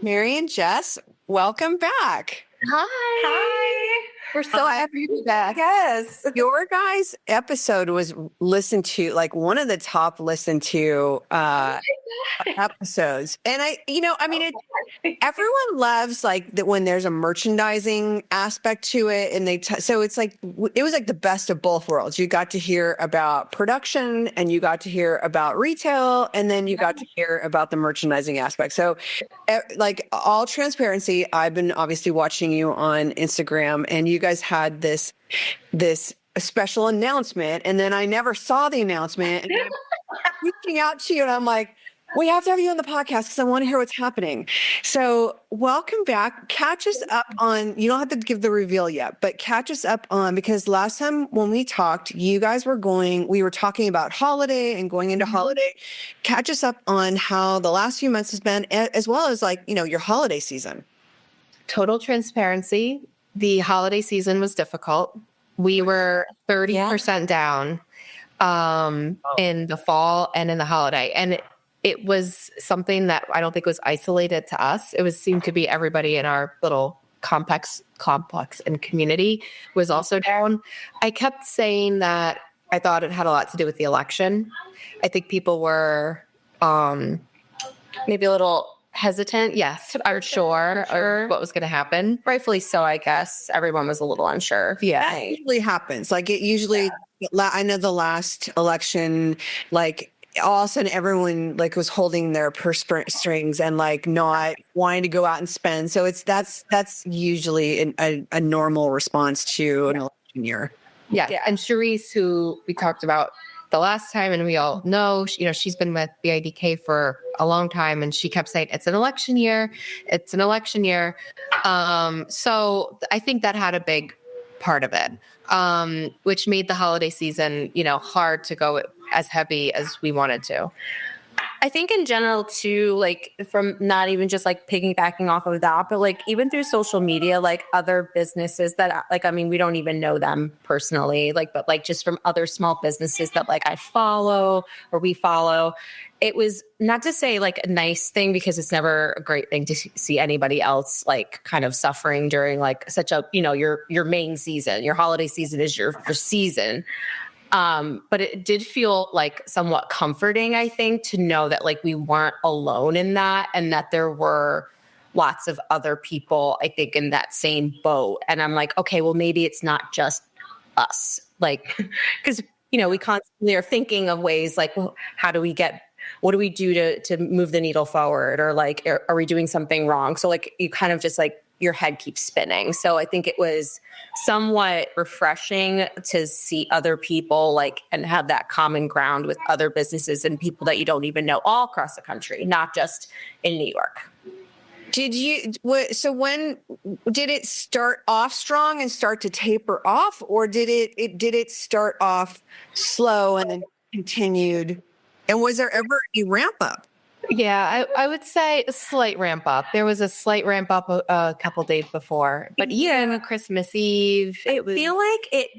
Mary and Jess, welcome back. Hi. We're so happy to be back. Yes. Your guys' episode was listened to, like one of the top listened to episodes. And everyone loves like that when there's a merchandising aspect to it. And so it's like, it was like the best of both worlds. You got to hear about production and you got to hear about retail, and then you got to hear about the merchandising aspect. So like all transparency, I've been obviously watching you on Instagram, and you guys had this special announcement, and then I never saw the announcement, and I'm reaching out to you and I'm like, we have to have you on the podcast because I want to hear what's happening. So welcome back. Catch us up on, you don't have to give the reveal yet, but catch us up on, because last time when we talked, we were talking about holiday and going into holiday. Catch us up on how the last few months has been, as well as like, your holiday season. Total transparency. The holiday season was difficult. We were 30% down in the fall and in the holiday. And it was something that I don't think was isolated to us. It seemed to be everybody in our little complex and community was also down. I kept saying that I thought it had a lot to do with the election. I think people were maybe a little hesitant, yes, or sure, or what was going to happen. Rightfully so, I guess. Everyone was a little unsure. Yeah, that usually happens. Like it usually, I know the last election, like all of a sudden everyone like was holding their purse strings and like not wanting to go out and spend. So that's usually a normal response to an election year. Yeah. And Charisse, who we talked about the last time, and we all know, she's been with BIDK for a long time, and she kept saying, it's an election year. It's an election year. So I think that had a big part of it, which made the holiday season, hard to go as heavy as we wanted to. I think in general too, like from not even just like piggybacking off of that, but like even through social media, like other businesses that like, I mean, we don't even know them personally, like, but like just from other small businesses that like I follow or we follow, it was not to say like a nice thing, because it's never a great thing to see anybody else like kind of suffering during like such a, your main season, your holiday season is your season. But it did feel like somewhat comforting, I think, to know that like we weren't alone in that, and that there were lots of other people, I think, in that same boat. And I'm like, okay, well, maybe it's not just us, like, because, we constantly are thinking of ways like, well, what do we do to move the needle forward? Or like, are we doing something wrong? So like, you kind of just like, your head keeps spinning. So I think it was somewhat refreshing to see other people like, and have that common ground with other businesses and people that you don't even know all across the country, not just in New York. When did it start off strong and start to taper off, or did it start off slow and then continued? And was there ever a ramp up? Yeah, I would say a slight ramp up. There was a slight ramp up a couple days before, but even Christmas Eve, I feel like it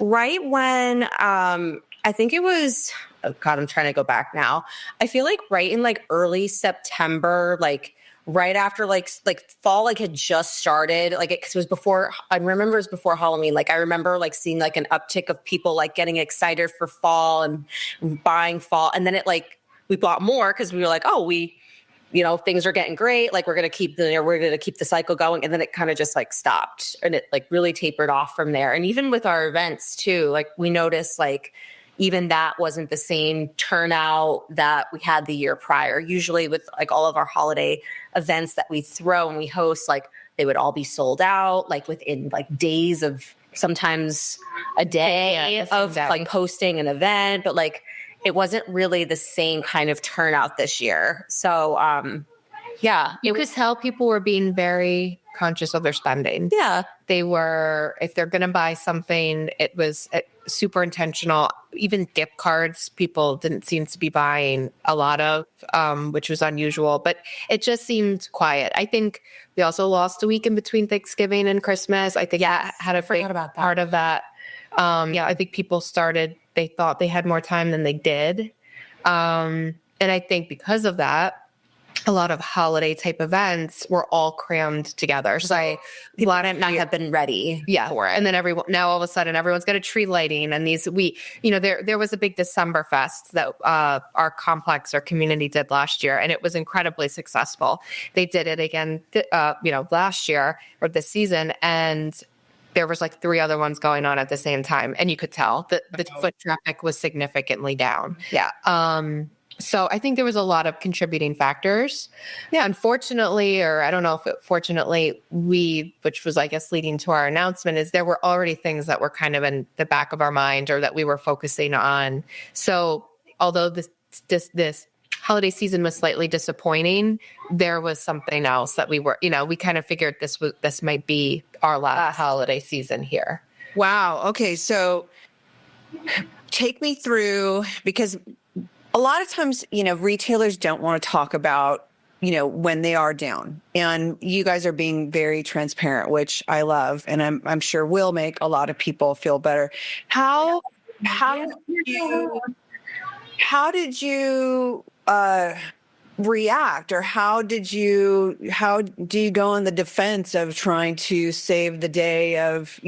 right when I think it was, oh God, I'm trying to go back now. I feel like right in like early September, like right after like fall like had just started, like it was before, I remember it was before Halloween. Like I remember like seeing like an uptick of people like getting excited for fall and buying fall, and then it like we bought more because we were like, oh, things are getting great. Like we're going to keep the cycle going. And then it kind of just like stopped, and it like really tapered off from there. And even with our events too, like we noticed like even that wasn't the same turnout that we had the year prior. Usually with like all of our holiday events that we throw and we host, like they would all be sold out like within like days of, sometimes a day of like hosting an event. But like, it wasn't really the same kind of turnout this year. So, you could tell people were being very conscious of their spending. Yeah. They were, if they're going to buy something, it was super intentional. Even gift cards, people didn't seem to be buying a lot of, which was unusual, but it just seemed quiet. I think we also lost a week in between Thanksgiving and Christmas. I think that had a big part of that. I think people they thought they had more time than they did. And I think because of that, a lot of holiday type events were all crammed together. So People might not have been ready for it. And then now all of a sudden everyone's got a tree lighting, and there was a big December fest that our complex, our community did last year, and it was incredibly successful. They did it again, last year or this season, and there was like 3 other ones going on at the same time, and you could tell that the foot traffic was significantly down. Yeah. So I think there was a lot of contributing factors. Yeah, unfortunately, or I don't know if fortunately, which was, I guess, leading to our announcement, is there were already things that were kind of in the back of our mind or that we were focusing on. So although this holiday season was slightly disappointing, there was something else that we kind of figured this might be our last holiday season here. Wow. Okay. So take me through, because a lot of times, retailers don't want to talk about, when they are down, and you guys are being very transparent, which I love. And I'm sure will make a lot of people feel better. How did you react, or how do you go on the defense of trying to save the day of,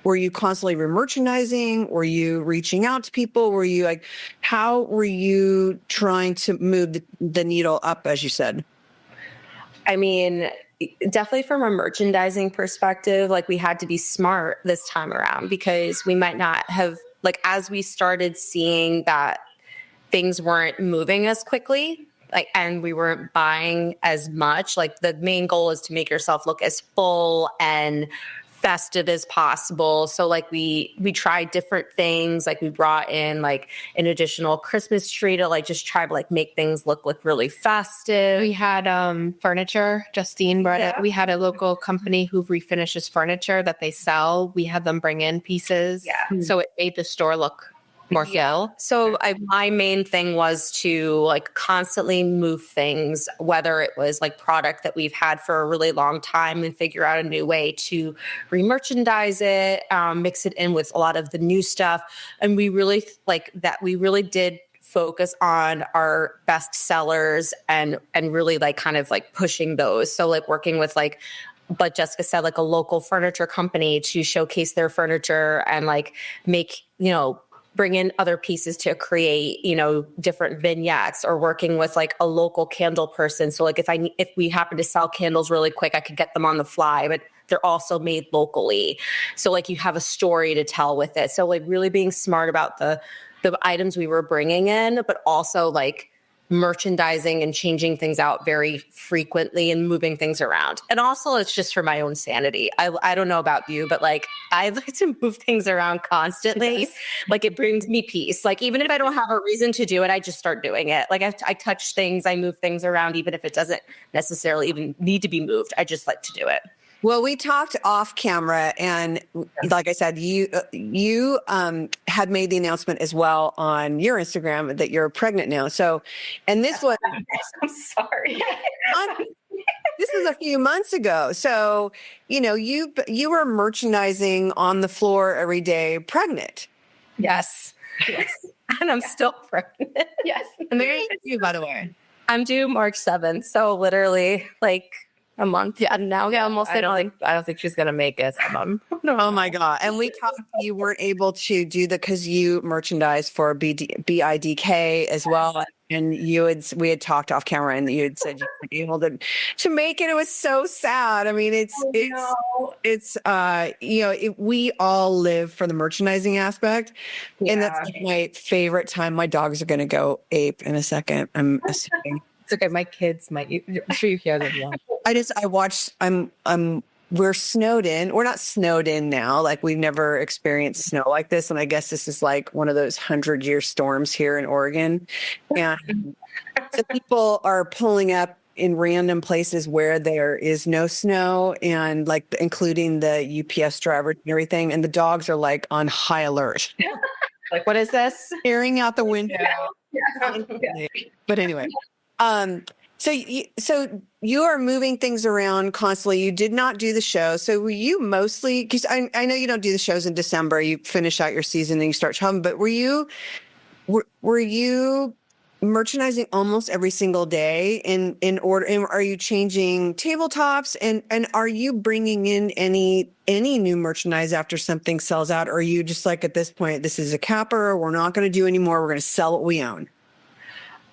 were you constantly remerchandising? Were you reaching out to people? Were you how were you trying to move the needle up, as you said? I mean, definitely from a merchandising perspective, we had to be smart this time around, because we might not have, as we started seeing that things weren't moving as quickly, and we weren't buying as much, the main goal is to make yourself look as full and festive as possible. So we tried different things. We brought in an additional Christmas tree to just try to make things look really festive. We had furniture. Justine brought it. We had a local company who refinishes furniture that they sell. We had them bring in pieces. Yeah. So it made the store look more full. So my main thing was to constantly move things, whether it was product that we've had for a really long time, and figure out a new way to remerchandise it, mix it in with a lot of the new stuff. And we really we really did focus on our best sellers and really pushing those. So working with but Jessica said, a local furniture company to showcase their furniture and make, bring in other pieces to create, different vignettes, or working with a local candle person. So if we happen to sell candles really quick, I could get them on the fly, but they're also made locally. So you have a story to tell with it. So really being smart about the items we were bringing in, but also merchandising and changing things out very frequently and moving things around. And also it's just for my own sanity. I don't know about you, but I like to move things around constantly. Yes. It brings me peace. Even if I don't have a reason to do it, I just start doing it. I touch things, I move things around, even if it doesn't necessarily even need to be moved. I just like to do it. Well, we talked off camera, and like I said, you had made the announcement as well on your Instagram that you're pregnant now. So, and this was, I'm sorry. this is a few months ago. So, you were merchandising on the floor every day, pregnant. Yes. And I'm still pregnant. Yes. And there you, by the way. I'm due March 7th. So literally a month. Yeah, now. Yeah, almost. I don't think she's gonna make it. Oh my God. And we talked, you weren't able to do because you merchandise for BIDK as well. And we had talked off camera, and you had said you weren't able to make it. It was so sad. I mean, we all live for the merchandising aspect. Yeah. And that's my favorite time. My dogs are going to go ape in a second, I'm assuming. It's okay. My kids might. I'm sure you hear them. We're snowed in. We're not snowed in now. We've never experienced snow like this. And I guess this is one of those 100-year storms here in Oregon. And so people are pulling up in random places where there is no snow, and including the UPS drivers and everything. And the dogs are on high alert. What is this? Staring out the window. But anyway. So you are moving things around constantly. You did not do the show. So were you mostly, because I know you don't do the shows in December, you finish out your season and you start home, but were you merchandising almost every single day in order? And are you changing tabletops and are you bringing in any new merchandise after something sells out? Or are you just like, at this point, this is a capper, we're not going to do anymore, we're going to sell what we own?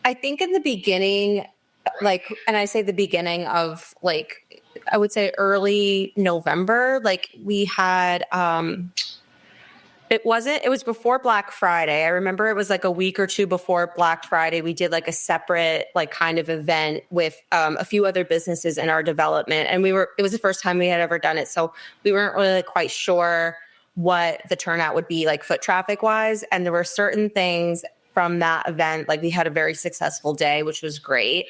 I think in the beginning, like, and I say the beginning of like, I would say early November, like we had, it was before Black Friday. I remember it was like a week or two before Black Friday. We did like a separate, like kind of event with a few other businesses in our development. And it was the first time we had ever done it. So we weren't really quite sure what the turnout would be like foot traffic wise. And there were certain things from that event. Like we had a very successful day, which was great.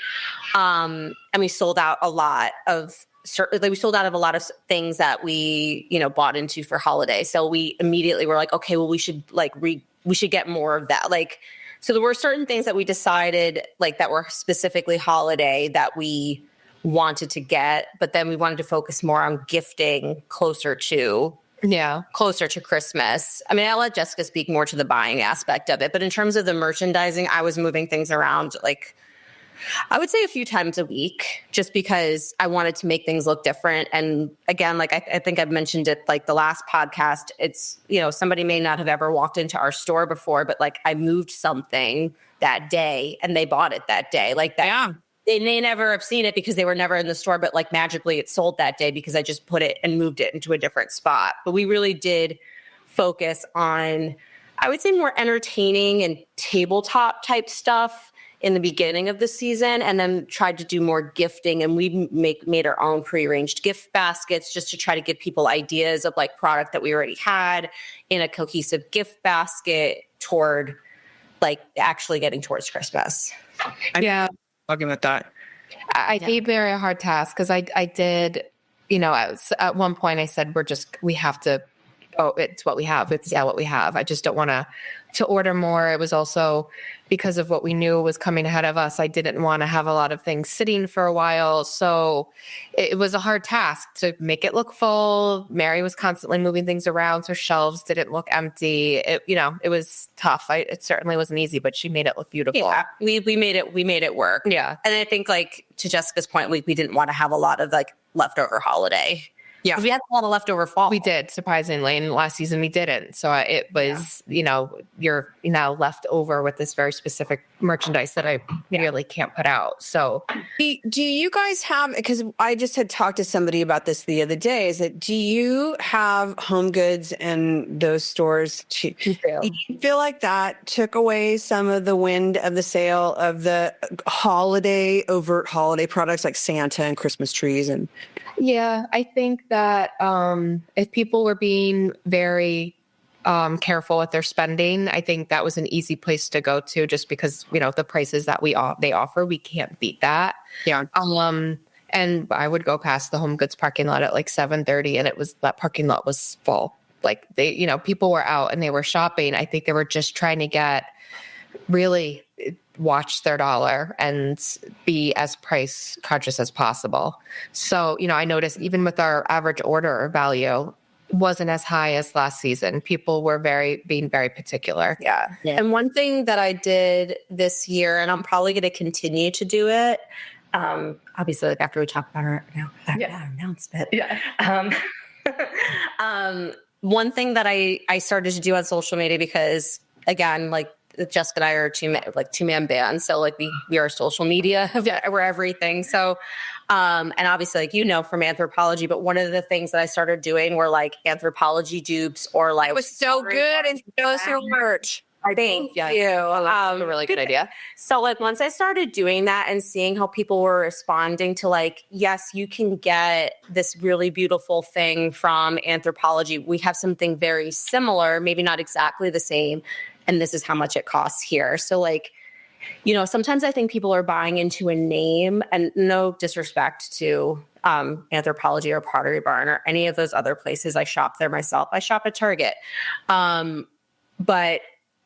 And we sold out a lot of a lot of things that we, bought into for holiday. So we immediately were like, okay, well, we should get more of that. Like, so there were certain things that we decided like that were specifically holiday that we wanted to get, but then we wanted to focus more on gifting closer to Christmas. I mean, I'll let Jessica speak more to the buying aspect of it, but in terms of the merchandising, I was moving things around like, I would say a few times a week, just because I wanted to make things look different. And again, like I think I've mentioned it, like the last podcast, it's, somebody may not have ever walked into our store before, but like I moved something that day and they bought it that day. Like that. Yeah. They may never have seen it because they were never in the store, but like magically it sold that day because I just put it and moved it into a different spot. But we really did focus on, I would say, more entertaining and tabletop type stuff in the beginning of the season, and then tried to do more gifting. And we made our own prearranged gift baskets just to try to give people ideas of like product that we already had in a cohesive gift basket toward like actually getting towards Christmas. Yeah. Talking about that. I think very a hard task because I did, at one point I said, we have to, it's what we have. It's what we have. I just don't want to order more. It was also because of what we knew was coming ahead of us. I didn't want to have a lot of things sitting for a while. So it was a hard task to make it look full. Mary was constantly moving things around so shelves didn't look empty. It was tough. It certainly wasn't easy, but she made it look beautiful. Yeah, we made it work. Yeah. And I think like to Jessica's point, we didn't want to have a lot of like leftover holiday. Yeah. We had a lot of leftover fall. We did, surprisingly. And last season we didn't. So it was, you're now left over with this very specific merchandise that I really can't put out. So do you guys have, because I just had talked to somebody about this the other day, is that do you have Home Goods and those stores? Do you feel like that took away some of the wind of the sail of the overt holiday products like Santa and Christmas trees? And yeah, I think that if people were being very careful with their spending, I think that was an easy place to go to, just because the prices that they offer, we can't beat that. Yeah. And I would go past the Home Goods parking lot at like 7:30, and that parking lot was full. Like people were out and they were shopping. I think they were just trying to really watch their dollar and be as price conscious as possible. So, I noticed even with our average order value wasn't as high as last season. People were being very particular. Yeah. And one thing that I did this year, and I'm probably going to continue to do it, obviously like after we talk about our announcement. Yeah. One thing that I started to do on social media, because again, like Jessica and I are two-man band. So like we are social media, we're everything. So, and obviously like, from Anthropologie, but one of the things that I started doing were like Anthropologie dupes or like. It was so good. And so merch. Thank you. That's a really good idea. So like once I started doing that and seeing how people were responding to like, yes, you can get this really beautiful thing from Anthropologie. We have something very similar, maybe not exactly the same, and this is how much it costs here. So like, sometimes I think people are buying into a name, and no disrespect to Anthropologie or Pottery Barn or any of those other places. I shop there myself. I shop at Target. But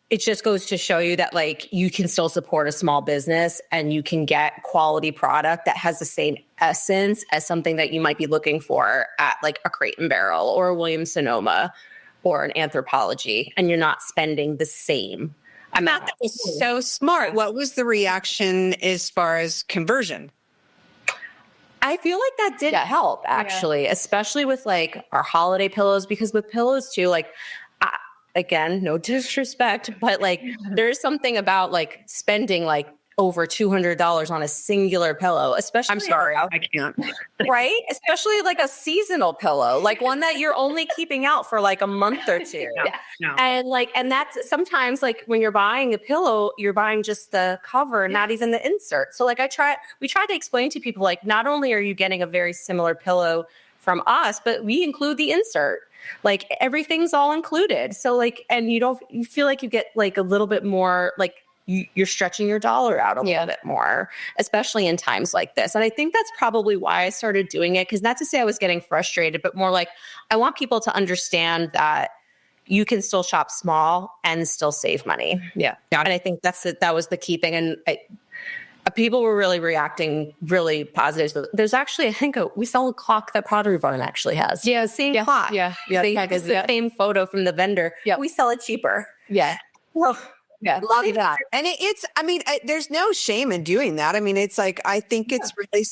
it just goes to show you that like you can still support a small business and you can get quality product that has the same essence as something that you might be looking for at like a Crate and Barrel or a Williams Sonoma or an Anthropologie, and you're not spending the same amount. That was so smart. What was the reaction as far as conversion? I feel like that did help actually, especially with like our holiday pillows, because with pillows too, like again, no disrespect, but like there's something about like spending like over $200 on a singular pillow, especially. I'm sorry, I can't. Right? Especially like a seasonal pillow, like one that you're only keeping out for like a month or two. No. And that's sometimes like when you're buying a pillow, you're buying just the cover, not even the insert. So like we tried to explain to people, like, not only are you getting a very similar pillow from us, but we include the insert. Like everything's all included. So like, and you feel like you get like a little bit more, like you're stretching your dollar out a little bit more, especially in times like this. And I think that's probably why I started doing it. Cause not to say I was getting frustrated, but more like I want people to understand that you can still shop small and still save money. Yeah. And I think that was the key thing. And people were really reacting really positive. There's actually, I think we sell a clock that Pottery Barn actually has. Yeah. Same clock. Yeah. It's the same photo from the vendor. Yeah. We sell it cheaper. Yeah. Well, yeah, love that. And there's no shame in doing that. I mean, it's like, I think it's really,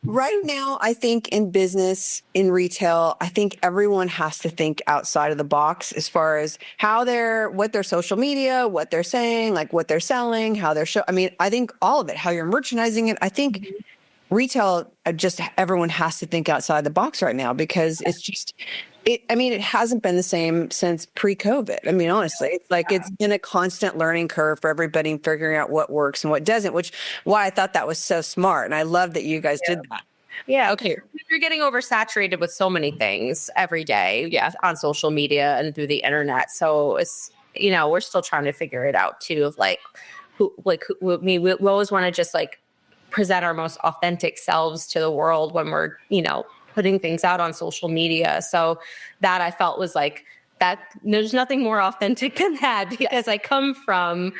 right now, I think in business, in retail, I think everyone has to think outside of the box as far as what their social media, what they're saying, like what they're selling, how they're I think all of it, how you're merchandising it. I think retail, everyone has to think outside the box right now, because it's just, it hasn't been the same since pre-COVID. I mean, honestly, it's like it's been a constant learning curve for everybody and figuring out what works and what doesn't, why I thought that was so smart. And I love that you guys did that. Yeah. Okay. You're getting oversaturated with so many things every day. Yeah. On social media and through the internet. So it's, we're still trying to figure it out too, of like, we always want to just like present our most authentic selves to the world when we're, putting things out on social media. So that I felt was like that. There's nothing more authentic than that, because I come from,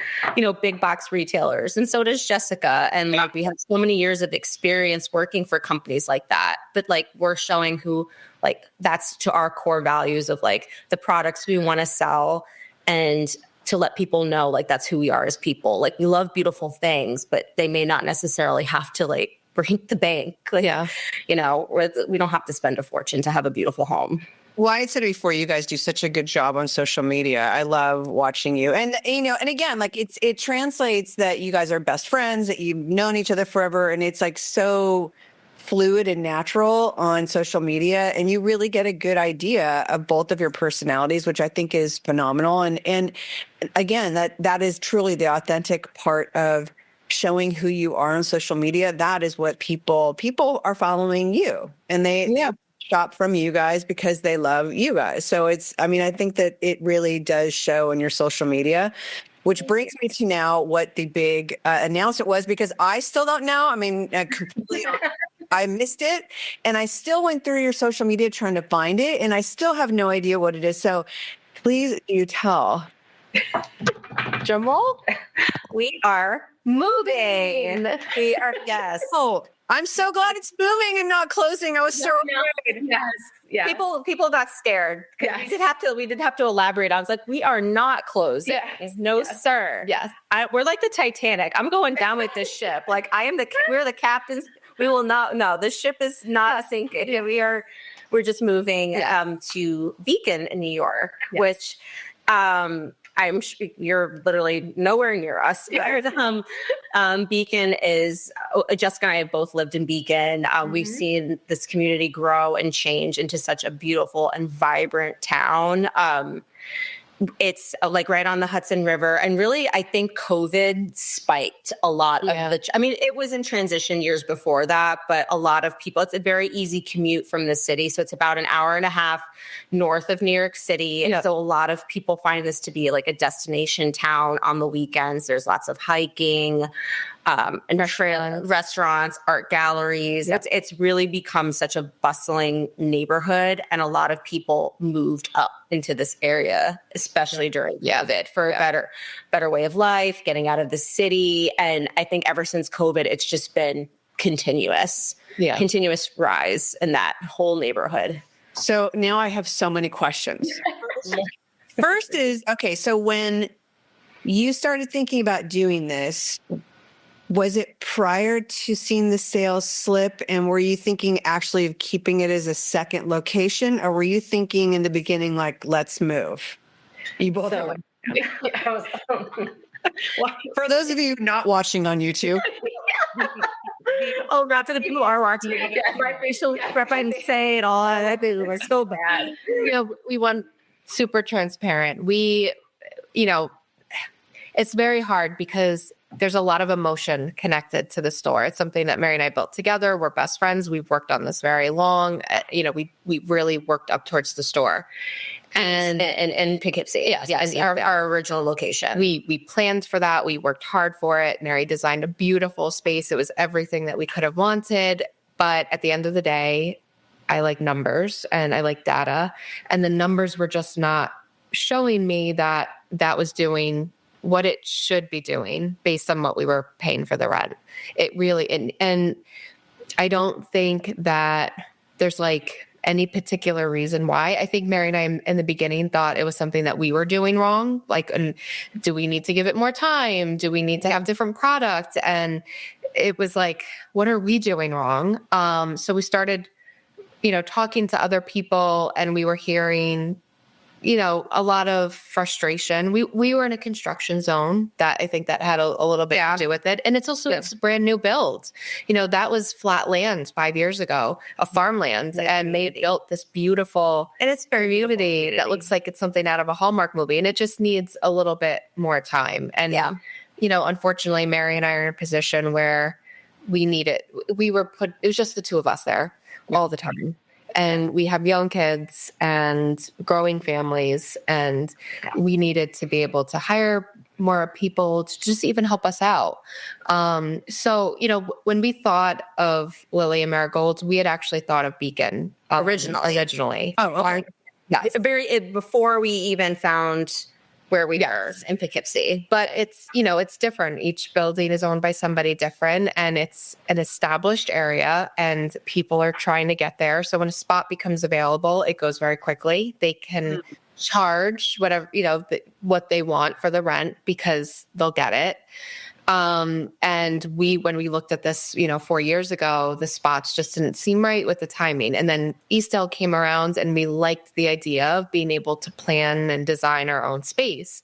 big box retailers, and so does Jessica. And like we have so many years of experience working for companies like that. But like we're showing who, like that's to our core values of like the products we want to sell, and to let people know like that's who we are as people. Like we love beautiful things, but they may not necessarily have to like break the bank. Like, we don't have to spend a fortune to have a beautiful home. Well, I said before, you guys do such a good job on social media. I love watching you. And, and again, like it translates that you guys are best friends, that you've known each other forever. And it's like so fluid and natural on social media. And you really get a good idea of both of your personalities, which I think is phenomenal. And again, that is truly the authentic part of showing who you are on social media. That is what people are following you, and they shop from you guys because they love you guys. So I think that it really does show on your social media, which brings me to now what the big announcement was, because I still don't know. I mean, completely, I missed it, and I still went through your social media trying to find it, and I still have no idea what it is. So please, you tell. Jamal, we are moving. We are, yes. Oh, I'm so glad it's moving and not closing. I was so afraid. Yes. Yeah. People got scared. Yes. We did have to elaborate. I was like, we are not closing. Yes. No, sir. Yes. We're like the Titanic. I'm going down with this ship. Like we're the captains. We will not, no, this ship is not sinking. We're just moving to Beacon in New York, which, I'm sure you're literally nowhere near us. Beacon is, Jessica and I have both lived in Beacon. We've seen this community grow and change into such a beautiful and vibrant town. It's like right on the Hudson River. And really, I think COVID spiked a lot of it was in transition years before that, but a lot of people, it's a very easy commute from the city. So it's about an hour and a half north of New York City. And so a lot of people find this to be like a destination town on the weekends. There's lots of hiking, restaurants, art galleries. It's really become such a bustling neighborhood, and a lot of people moved up into this area, especially during COVID, for a better way of life, getting out of the city. And I think ever since COVID, it's just been continuous rise in that whole neighborhood. So now I have so many questions. First is, okay, so when you started thinking about doing this. Was it prior to seeing the sales slip? And were you thinking actually of keeping it as a second location? Or were you thinking in the beginning, like, let's move? You both are like, well, for those of you not watching on YouTube. Oh, not to the people who are watching. My facial expression say it all. I think it was so bad. We want super transparent. It's very hard because there's a lot of emotion connected to the store. It's something that Mary and I built together. We're best friends. We've worked on this very long. We really worked up towards the store. And Poughkeepsie. Yes. Our original location. We planned for that. We worked hard for it. Mary designed a beautiful space. It was everything that we could have wanted. But at the end of the day, I like numbers and I like data. And the numbers were just not showing me that was doing what it should be doing based on what we were paying for the rent. It really, and I don't think that there's like any particular reason why. I think Mary and I in the beginning thought it was something that we were doing wrong. Like, do we need to give it more time? Do we need to have different product? And it was like, what are we doing wrong? So we started, talking to other people, and we were hearing, a lot of frustration. We were in a construction zone that I think that had a little bit to do with it. And it's also it's a brand new build. That was flat land 5 years ago, a farmland, and they built this beautiful, and it's community that looks like it's something out of a Hallmark movie. And it just needs a little bit more time. And, unfortunately, Mary and I are in a position where it was just the two of us there all the time. And we have young kids and growing families, and we needed to be able to hire more people to just even help us out. So, when we thought of Lily and Marigold, we had actually thought of Beacon originally. Oh, okay. Yeah. Before we even found where we were in Poughkeepsie. But it's different. Each building is owned by somebody different, and it's an established area, and people are trying to get there. So when a spot becomes available, it goes very quickly. They can charge whatever, what they want for the rent because they'll get it. And when we looked at this, 4 years ago, the spots just didn't seem right with the timing. And then Eastdale came around, and we liked the idea of being able to plan and design our own space.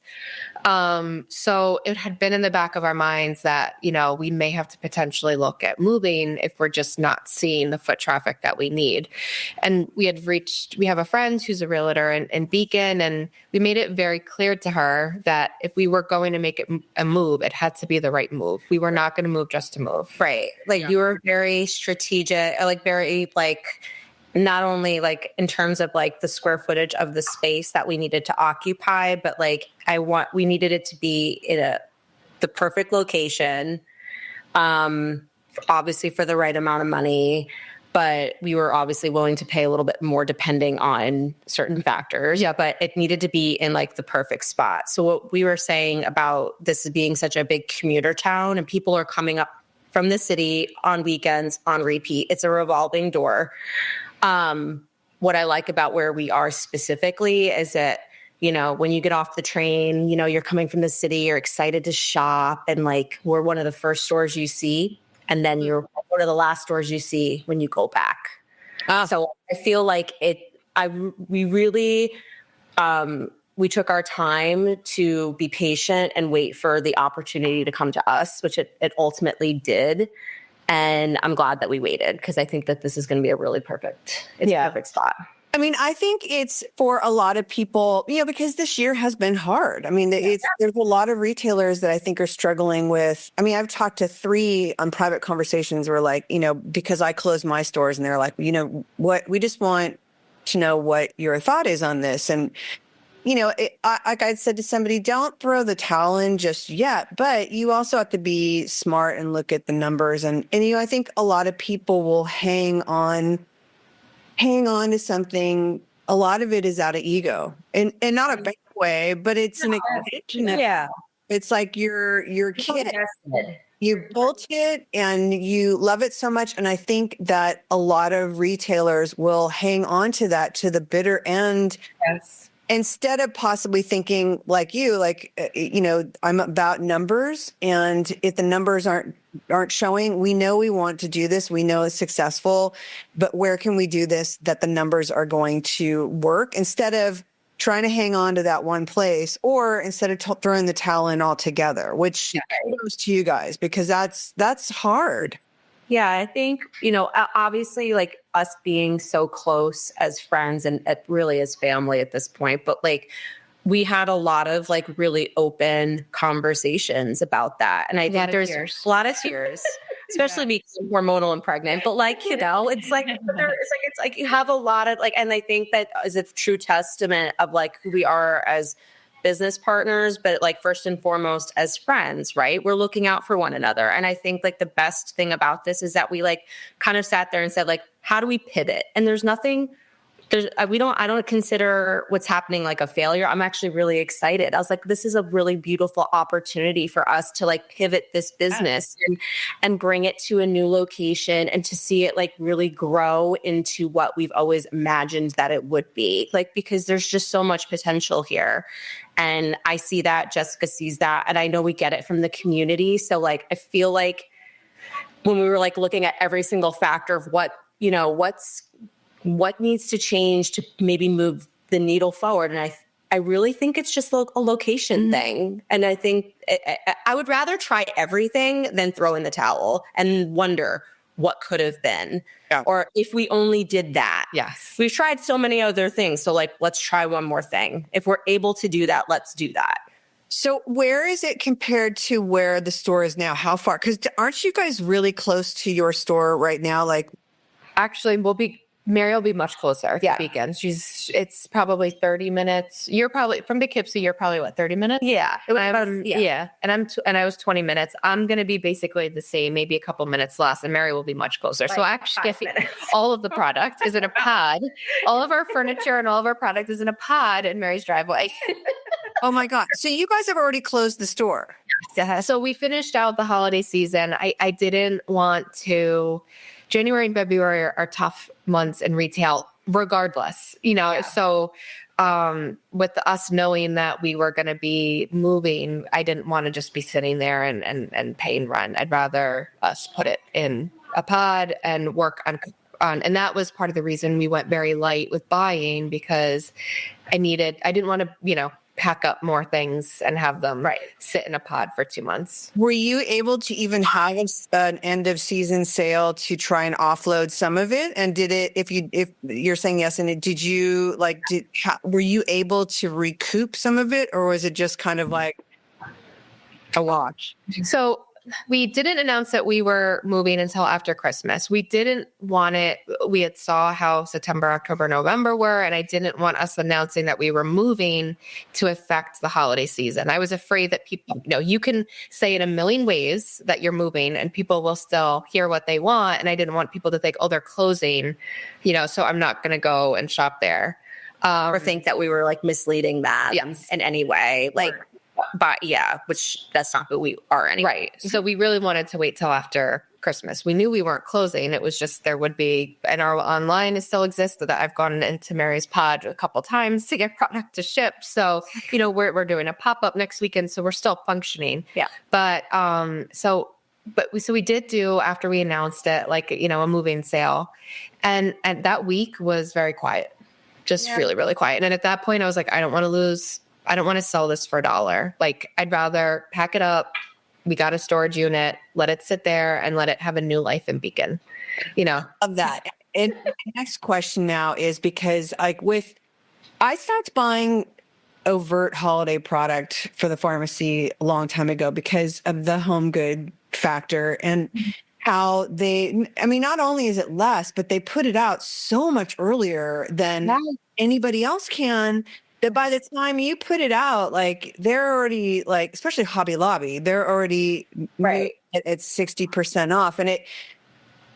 So it had been in the back of our minds that, we may have to potentially look at moving if we're just not seeing the foot traffic that we need. And we have a friend who's a realtor in Beacon, and we made it very clear to her that if we were going to make it a move, it had to be the right move. We were not going to move just to move. Right. You were very strategic, very not only in terms of the square footage of the space that we needed to occupy, but we needed it to be in the perfect location, obviously for the right amount of money, but we were obviously willing to pay a little bit more depending on certain factors. Yeah, but it needed to be in the perfect spot. So what we were saying about this being such a big commuter town, and people are coming up from the city on weekends on repeat, it's a revolving door. What I like about where we are specifically is that, when you get off the train, you're coming from the city, you're excited to shop, and we're one of the first stores you see, and then you're one of the last stores you see when you go back. So I feel we really, we took our time to be patient and wait for the opportunity to come to us, which it ultimately did. And I'm glad that we waited, because I think that this is going to be a really perfect spot. I mean, I think it's for a lot of people, because this year has been hard. I mean, there's a lot of retailers that I think are struggling with. I mean, I've talked to 3 on private conversations where because I closed my stores, and they're like, what, we just want to know what your thought is on this. And like I said to somebody, don't throw the towel in just yet, but you also have to be smart and look at the numbers. And I think a lot of people will hang on to something. A lot of it is out of ego, and not a bad way, but it's an extension of, it's like your kid. You built it and you love it so much. And I think that a lot of retailers will hang on to that to the bitter end. Yes. instead of possibly thinking like you, like, I'm about numbers, and if the numbers aren't showing, we know we want to do this. We know it's successful, but where can we do this that the numbers are going to work, instead of trying to hang on to that one place, or instead of throwing the towel in altogether, which goes to you guys, because that's hard. Yeah, I think, obviously like us being so close as friends and really as family at this point, but like we had a lot of like really open conversations about that. And I think there's a lot of tears, especially being hormonal and pregnant, but like, it's like, it's like you have a lot of like, and I think that is a true testament of like who we are as business partners, but like first and foremost as friends, right? We're looking out for one another. And I think like the best thing about this is that we like kind of sat there and said like, how do we pivot? And I don't consider what's happening like a failure. I'm actually really excited. I was like, this is a really beautiful opportunity for us to like pivot this business and bring it to a new location, and to see it like really grow into what we've always imagined that it would be, like, because there's just so much potential here. And I see that, Jessica sees that, and I know we get it from the community. So like, I feel like when we were like looking at every single factor of what needs to change to maybe move the needle forward. And I really think it's just a location thing. And I think I would rather try everything than throw in the towel and wonder what could have been. Yeah. Or if we only did that. Yes. We've tried so many other things. So like, let's try one more thing. If we're able to do that, let's do that. So where is it compared to where the store is now? How far? Because aren't you guys really close to your store right now? Like, actually, Mary will be much closer. Yeah. Beacon. It's probably 30 minutes. You're probably from Poughkeepsie. You're probably what, 30 minutes? Yeah. Yeah. And I was 20 minutes. I'm going to be basically the same, maybe a couple minutes less, and Mary will be much closer. Like, so actually, all of the product is in a pod. All of our furniture and all of our product is in a pod in Mary's driveway. Oh my God. So you guys have already closed the store. Yeah. So we finished out the holiday season. I didn't want to. January and February are tough months in retail regardless, So with us knowing that we were going to be moving, I didn't want to just be sitting there and paying rent. I'd rather us put it in a pod and work on, and that was part of the reason we went very light with buying, because I didn't want to, pack up more things and have them sit in a pod for 2 months. Were you able to even have an end of season sale to try and offload some of it? And did it, if you're saying yes, and did you were you able to recoup some of it, or was it just kind of like a wash? So we didn't announce that we were moving until after Christmas. We didn't want it. We had saw how September, October, November were, and I didn't want us announcing that we were moving to affect the holiday season. I was afraid that people, you can say in a million ways that you're moving and people will still hear what they want. And I didn't want people to think, oh, they're closing, so I'm not going to go and shop there. Or think that we were like misleading them in any way. But yeah, which that's not who we are anyway. Right. So we really wanted to wait till after Christmas. We knew we weren't closing. It was just there would be, and our online still exists, that I've gone into Mary's pod a couple times to get product to ship. So, we're doing a pop-up next weekend, so we're still functioning. Yeah. But we did do, after we announced it, a moving sale. And that week was very quiet. Just really, really quiet. And at that point I was like, I don't want to sell this for $1. Like, I'd rather pack it up. We got a storage unit, let it sit there and let it have a new life in Beacon, Of that. And the next question now is, because I stopped buying overt holiday product for the pharmacy a long time ago because of the home good factor, and how not only is it less, but they put it out so much earlier than anybody else can, that by the time you put it out, they're already especially Hobby Lobby, they're already at 60% off. And it,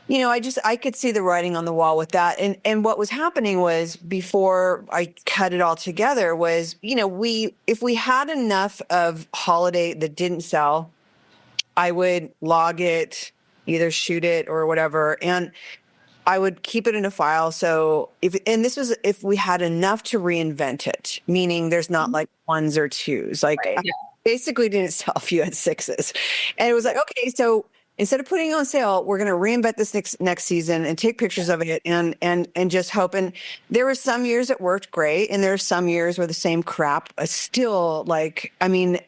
I could see the writing on the wall with that. And what was happening was, before I cut it all together, was, if we had enough of holiday that didn't sell, I would log it, either shoot it or whatever. And I would keep it in a file. So this was if we had enough to reinvent it, meaning there's not like ones or twos. Like I basically didn't sell if you had sixes. And it was like, okay, so instead of putting it on sale, we're going to reinvent this next season and take pictures of it and just hope. And there were some years it worked great. And there are some years where the same crap is still like, I mean,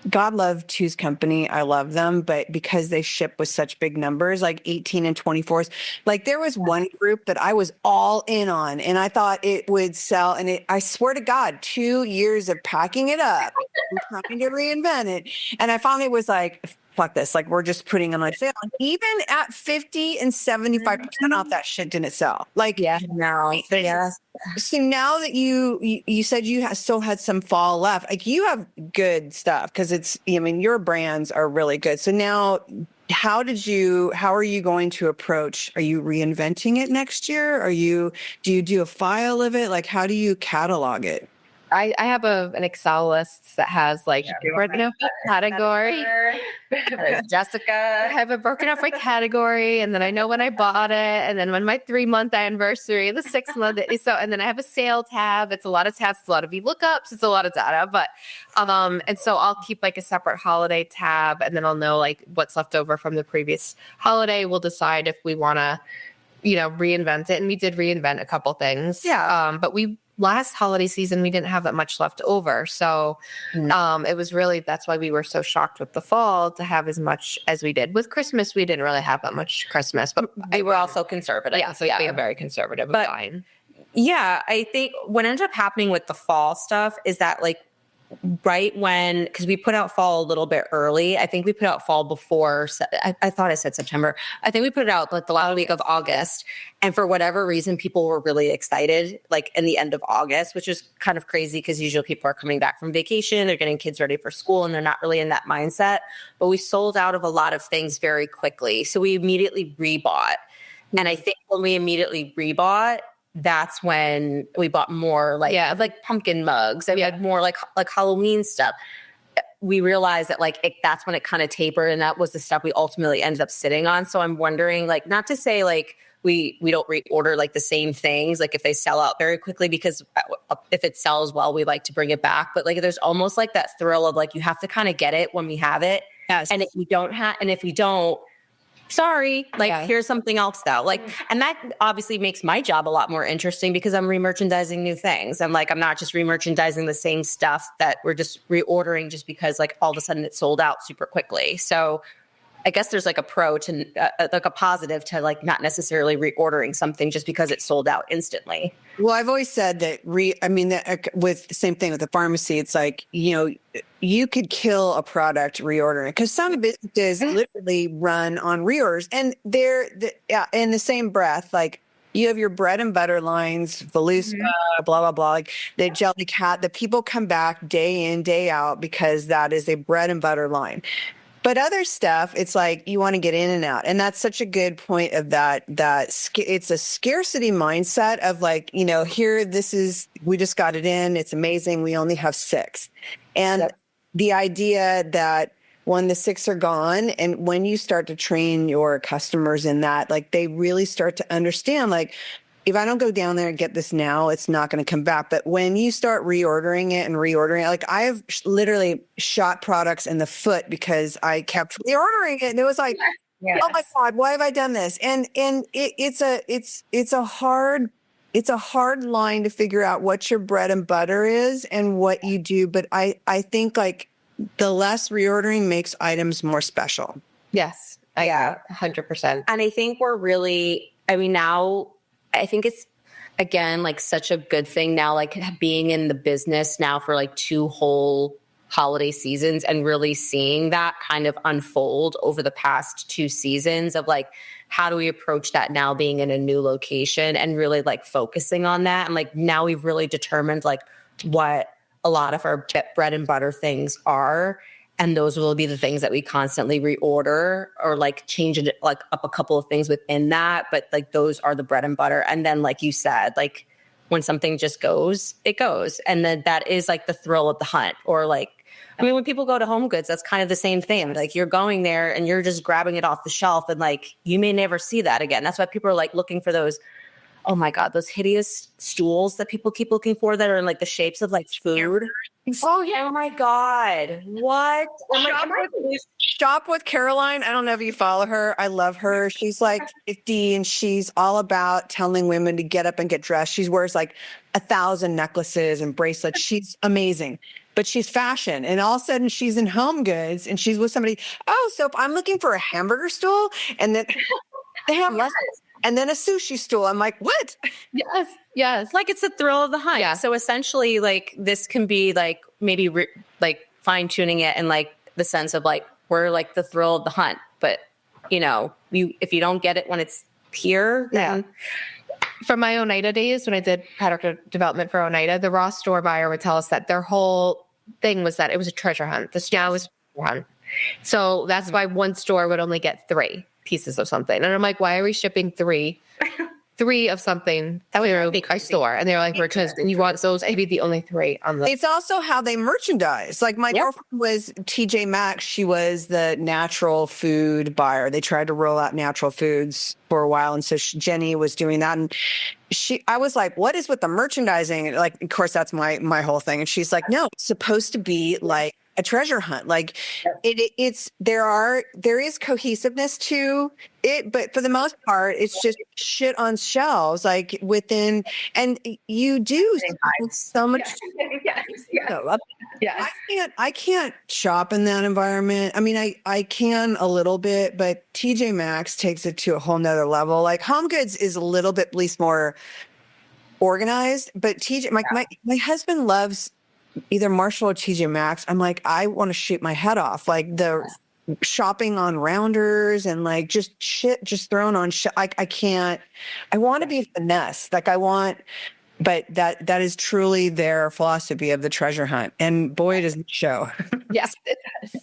God love Two's Company. I love them, but because they ship with such big numbers, like 18 and 24s, like there was one group that I was all in on and I thought it would sell. And I swear to God, 2 years of packing it up and trying to reinvent it. And I finally was like, fuck this. Like we're just putting it on sale. And even at 50 and 75% off, that shit didn't sell. Like, so now that you said you still had some fall left, like you have good stuff because your brands are really good. So now how are you going to approach, are you reinventing it next year? Do you do a file of it? Like, how do you catalog it? I have an Excel list that has like broken up by category. Jessica. I have it broken up by category, and then I know when I bought it, and then when my 3-month anniversary, the 6-month. And then I have a sale tab. It's a lot of tabs, it's a lot of VLOOKUPs, it's a lot of data. But and so I'll keep like a separate holiday tab, and then I'll know like what's left over from the previous holiday. We'll decide if we want to, reinvent it, and we did reinvent a couple things. Yeah. But last holiday season, we didn't have that much left over. So it was really, that's why we were so shocked with the fall to have as much as we did. With Christmas, we didn't really have that much Christmas, but we were also conservative. Yeah, so we are very conservative. But fine. Yeah, I think what ended up happening with the fall stuff is that like right when, because we put out fall a little bit early. I think we put out fall before, I thought I said September. I think we put it out like the last week of August. And for whatever reason, people were really excited, like in the end of August, which is kind of crazy because usually people are coming back from vacation, they're getting kids ready for school, and they're not really in that mindset. But we sold out of a lot of things very quickly. So we immediately rebought. And I think when we immediately rebought, that's when we bought more like pumpkin mugs. And we had more like Halloween stuff. We realized that that's when it kind of tapered, and that was the stuff we ultimately ended up sitting on. So I'm wondering, like, not to say like we don't reorder like the same things, like if they sell out very quickly, because if it sells well, we like to bring it back. But like there's almost like that thrill of like you have to kind of get it when we have it. Yes. And if we don't, sorry, here's something else though. Like, and that obviously makes my job a lot more interesting because I'm remerchandising new things. And like, I'm not just remerchandising the same stuff that we're just reordering just because like all of a sudden it sold out super quickly. So I guess there's like a pro to like a positive to like not necessarily reordering something just because it sold out instantly. Well, I've always said that with the same thing with the pharmacy, it's like, you could kill a product reordering because some businesses literally run on reorders, and they're in the same breath, like you have your bread and butter lines, Voluska, blah, blah, blah, like the Jelly Cat, the people come back day in, day out because that is a bread and butter line. But other stuff, it's like you want to get in and out. And that's such a good point of that it's a scarcity mindset of like, we just got it in. It's amazing. We only have 6. And the idea that when the 6 are gone, and when you start to train your customers in that, like they really start to understand, like, if I don't go down there and get this now, it's not going to come back. But when you start reordering it, like I have literally shot products in the foot because I kept reordering it. And it was like, oh my God, why have I done this? And it's a hard line to figure out what your bread and butter is and what you do. But I think like the less reordering makes items more special. Yes. 100%. And I think now I think it's, again, like such a good thing now, like being in the business now for like 2 whole holiday seasons and really seeing that kind of unfold over the past 2 seasons of like, how do we approach that now being in a new location and really like focusing on that. And like now we've really determined like what a lot of our bread and butter things are. And those will be the things that we constantly reorder or like change it like up a couple of things within that. But like those are the bread and butter. And then like you said, like when something just goes, it goes. And then that is like the thrill of the hunt, or like I mean, when people go to Home Goods, that's kind of the same thing. Like you're going there and you're just grabbing it off the shelf and like you may never see that again. That's why people are like looking for those, oh my God, those hideous stools that people keep looking for that are in like the shapes of like food. Oh yeah. Oh my God. What? Shop with Caroline. I don't know if you follow her. I love her. She's like 50 and she's all about telling women to get up and get dressed. She wears like 1,000 necklaces and bracelets. She's amazing, but she's fashion. And all of a sudden she's in Home Goods and she's with somebody. Oh, so if I'm looking for a hamburger stool and then they have less. And then a sushi stool. I'm like, what? Yes. Yes. Like it's the thrill of the hunt. Yeah. So essentially like this can be like maybe like fine tuning it and like the sense of like, we're like the thrill of the hunt. But you know, if you don't get it when it's here, then From my Oneida days, when I did product development for Oneida, the raw store buyer would tell us that their whole thing was that it was a treasure hunt. The store was a treasure hunt. So that's why one store would only get 3 pieces of something. And I'm like, why are we shipping 3 of something through a store? And they're like, because you want those to be the only 3 on the. It's also how they merchandise. Like my girlfriend was TJ Maxx. She was the natural food buyer. They tried to roll out natural foods for a while. And so Jenny was doing that. And I was like, what is with the merchandising? Like, of course, that's my whole thing. And she's like, no, it's supposed to be like a treasure hunt. Like there is cohesiveness to it, but for the most part, it's just shit on shelves, like within, and you do so much. Yes. I can't shop in that environment. I mean, I can a little bit, but TJ Maxx takes it to a whole nother level. Like Home Goods is a little bit, at least more organized, but TJ, my husband loves either Marshall or TJ Maxx. I'm like, I want to shoot my head off. Like the shopping on rounders and like just shit just thrown on shit. I can't. I want to be finesse. Like but that is truly their philosophy of the treasure hunt. And boy, does it show. Yes, it does.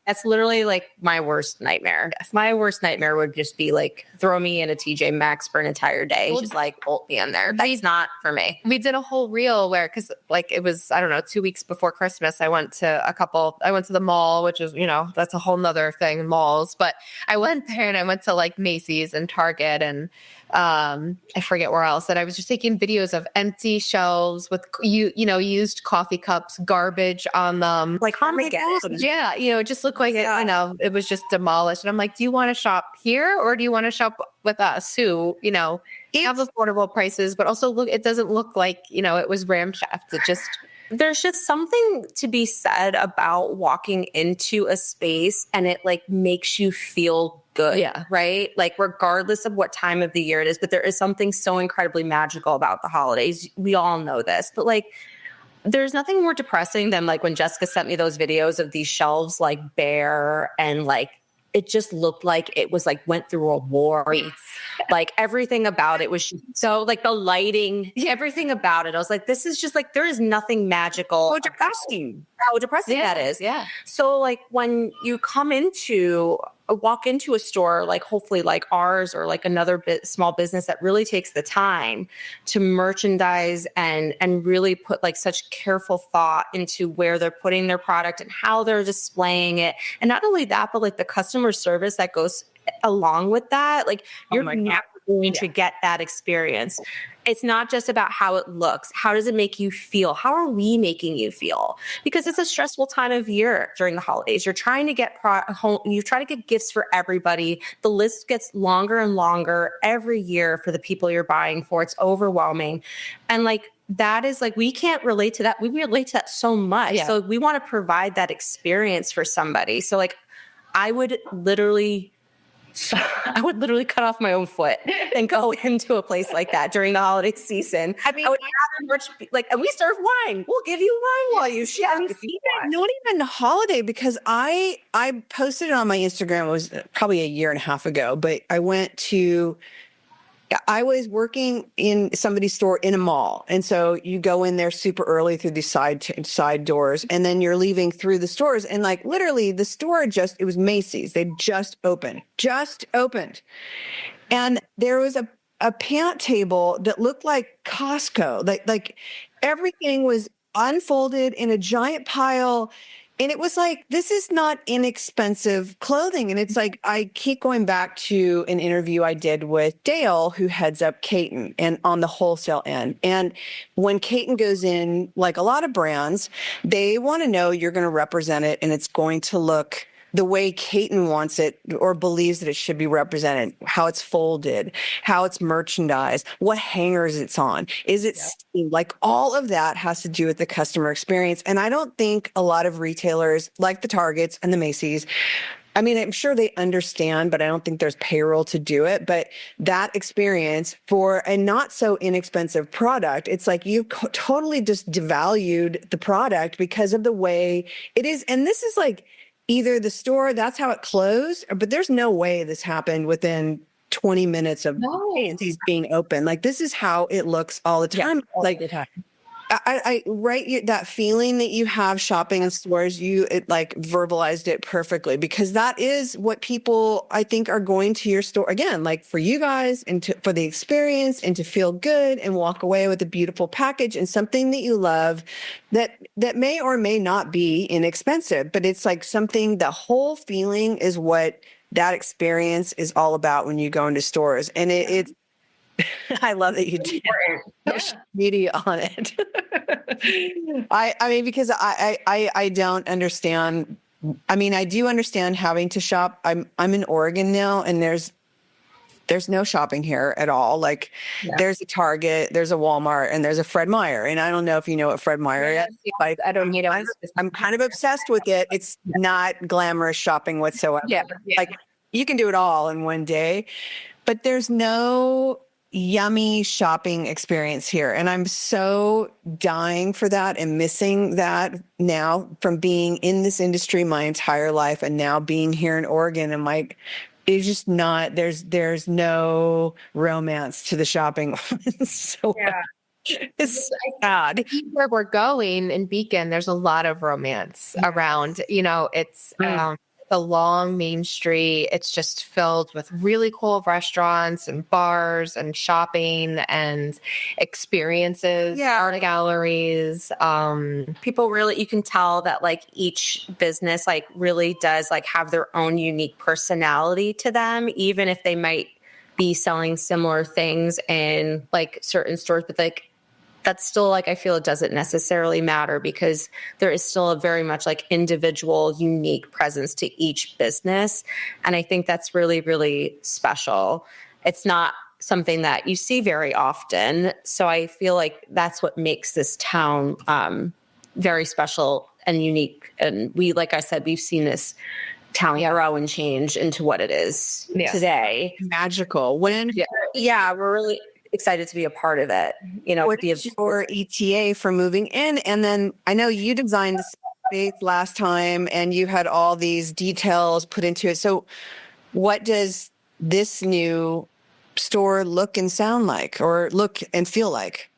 That's literally like my worst nightmare. Yes. My worst nightmare would just be like throw me in a TJ Maxx for an entire day. Just like bolt me in there. That's not for me. We did a whole reel where, cause like it was, I don't know, 2 weeks before Christmas, I went to the mall, which is, that's a whole nother thing, malls, but I went there and I went to like Macy's and Target and I forget where else, that I was just taking videos of empty shelves with used coffee cups, garbage on them. Like Armageddon. Yeah. It just looked like it was just demolished. And I'm like, do you want to shop here or do you want to shop with us who, have affordable prices, but also it doesn't look like, it was ramshacked. It just, there's just something to be said about walking into a space and it like makes you feel good. Yeah. Right. Like regardless of what time of the year it is, but there is something so incredibly magical about the holidays. We all know this, but like, there's nothing more depressing than like when Jessica sent me those videos of these shelves like bare and like it just looked like it was like went through a war. Like everything about it was so like the lighting, everything about it. I was like, this is just like, there is nothing magical. Oh, depressing. How depressing that is. Yeah. So like when you walk into a store, like hopefully like ours or like another small business that really takes the time to merchandise and really put like such careful thought into where they're putting their product and how they're displaying it. And not only that, but like the customer service that goes along with that, like you're not going to get that experience. It's not just about how it looks. How does it make you feel? How are we making you feel? Because it's a stressful time of year during the holidays. You're trying to get you try to get gifts for everybody. The list gets longer and longer every year for the people you're buying for. It's overwhelming. And like, that is like, we can't relate to that. We relate to that so much. Yeah. So we want to provide that experience for somebody. So like, I would literally cut off my own foot and go into a place like that during the holiday season. I mean, I would and we serve wine. We'll give you wine while you shop. Not even holiday, because I posted it on my Instagram. It was probably a year and a half ago, but I was working in somebody's store in a mall. And so you go in there super early through these side doors, and then you're leaving through the stores. And like literally the store it was Macy's. They just opened. And there was a pant table that looked like Costco. Like everything was unfolded in a giant pile. And it was like, this is not inexpensive clothing. And it's like, I keep going back to an interview I did with Dale, who heads up Caton and on the wholesale end. And when Caton goes in, like a lot of brands, they want to know you're going to represent it and it's going to look the way Caton wants it or believes that it should be represented, how it's folded, how it's merchandised, what hangers it's on. Is it steamed? Like all of that has to do with the customer experience. And I don't think a lot of retailers like the Targets and the Macy's, I mean, I'm sure they understand, but I don't think there's payroll to do it. But that experience for a not so inexpensive product, it's like you totally just devalued the product because of the way it is. And this is like, either the store, that's how it closed, but there's no way this happened within 20 minutes of Nancy's being open. Like this is how it looks all the time. All like the time. I right, that feeling that you have shopping in stores, it like verbalized it perfectly, because that is what people I think are going to your store again, like for you guys and for the experience and to feel good and walk away with a beautiful package and something that you love that may or may not be inexpensive, but it's like something, the whole feeling is what that experience is all about when you go into stores. And it's I love that you did social media on it. I mean, because I don't understand. I mean, I do understand having to shop. I'm in Oregon now, and there's no shopping here at all. Like there's a Target, there's a Walmart, and there's a Fred Meyer. And I don't know if you know what Fred Meyer is. Like, I don't, I'm kind of obsessed with it. It's not glamorous shopping whatsoever. Like you can do it all in one day, but there's no yummy shopping experience here. And I'm so dying for that and missing that now from being in this industry my entire life and now being here in Oregon. And like, it's just not, there's no romance to the shopping. So it's sad. Where we're going in Beacon, there's a lot of romance around, it's, the long main street. It's just filled with really cool restaurants and bars and shopping and experiences, art galleries. People really, you can tell that like each business like really does like have their own unique personality to them, even if they might be selling similar things in like certain stores, but like that's still like, I feel it doesn't necessarily matter because there is still a very much like individual, unique presence to each business. And I think that's really, really special. It's not something that you see very often. So I feel like that's what makes this town very special and unique. And we, like I said, we've seen this town grow and change into what it is today. Magical. We're really excited to be a part of it. What is your ETA for moving in? And then I know you designed the space last time and you had all these details put into it. So what does this new store look and sound like, or look and feel like?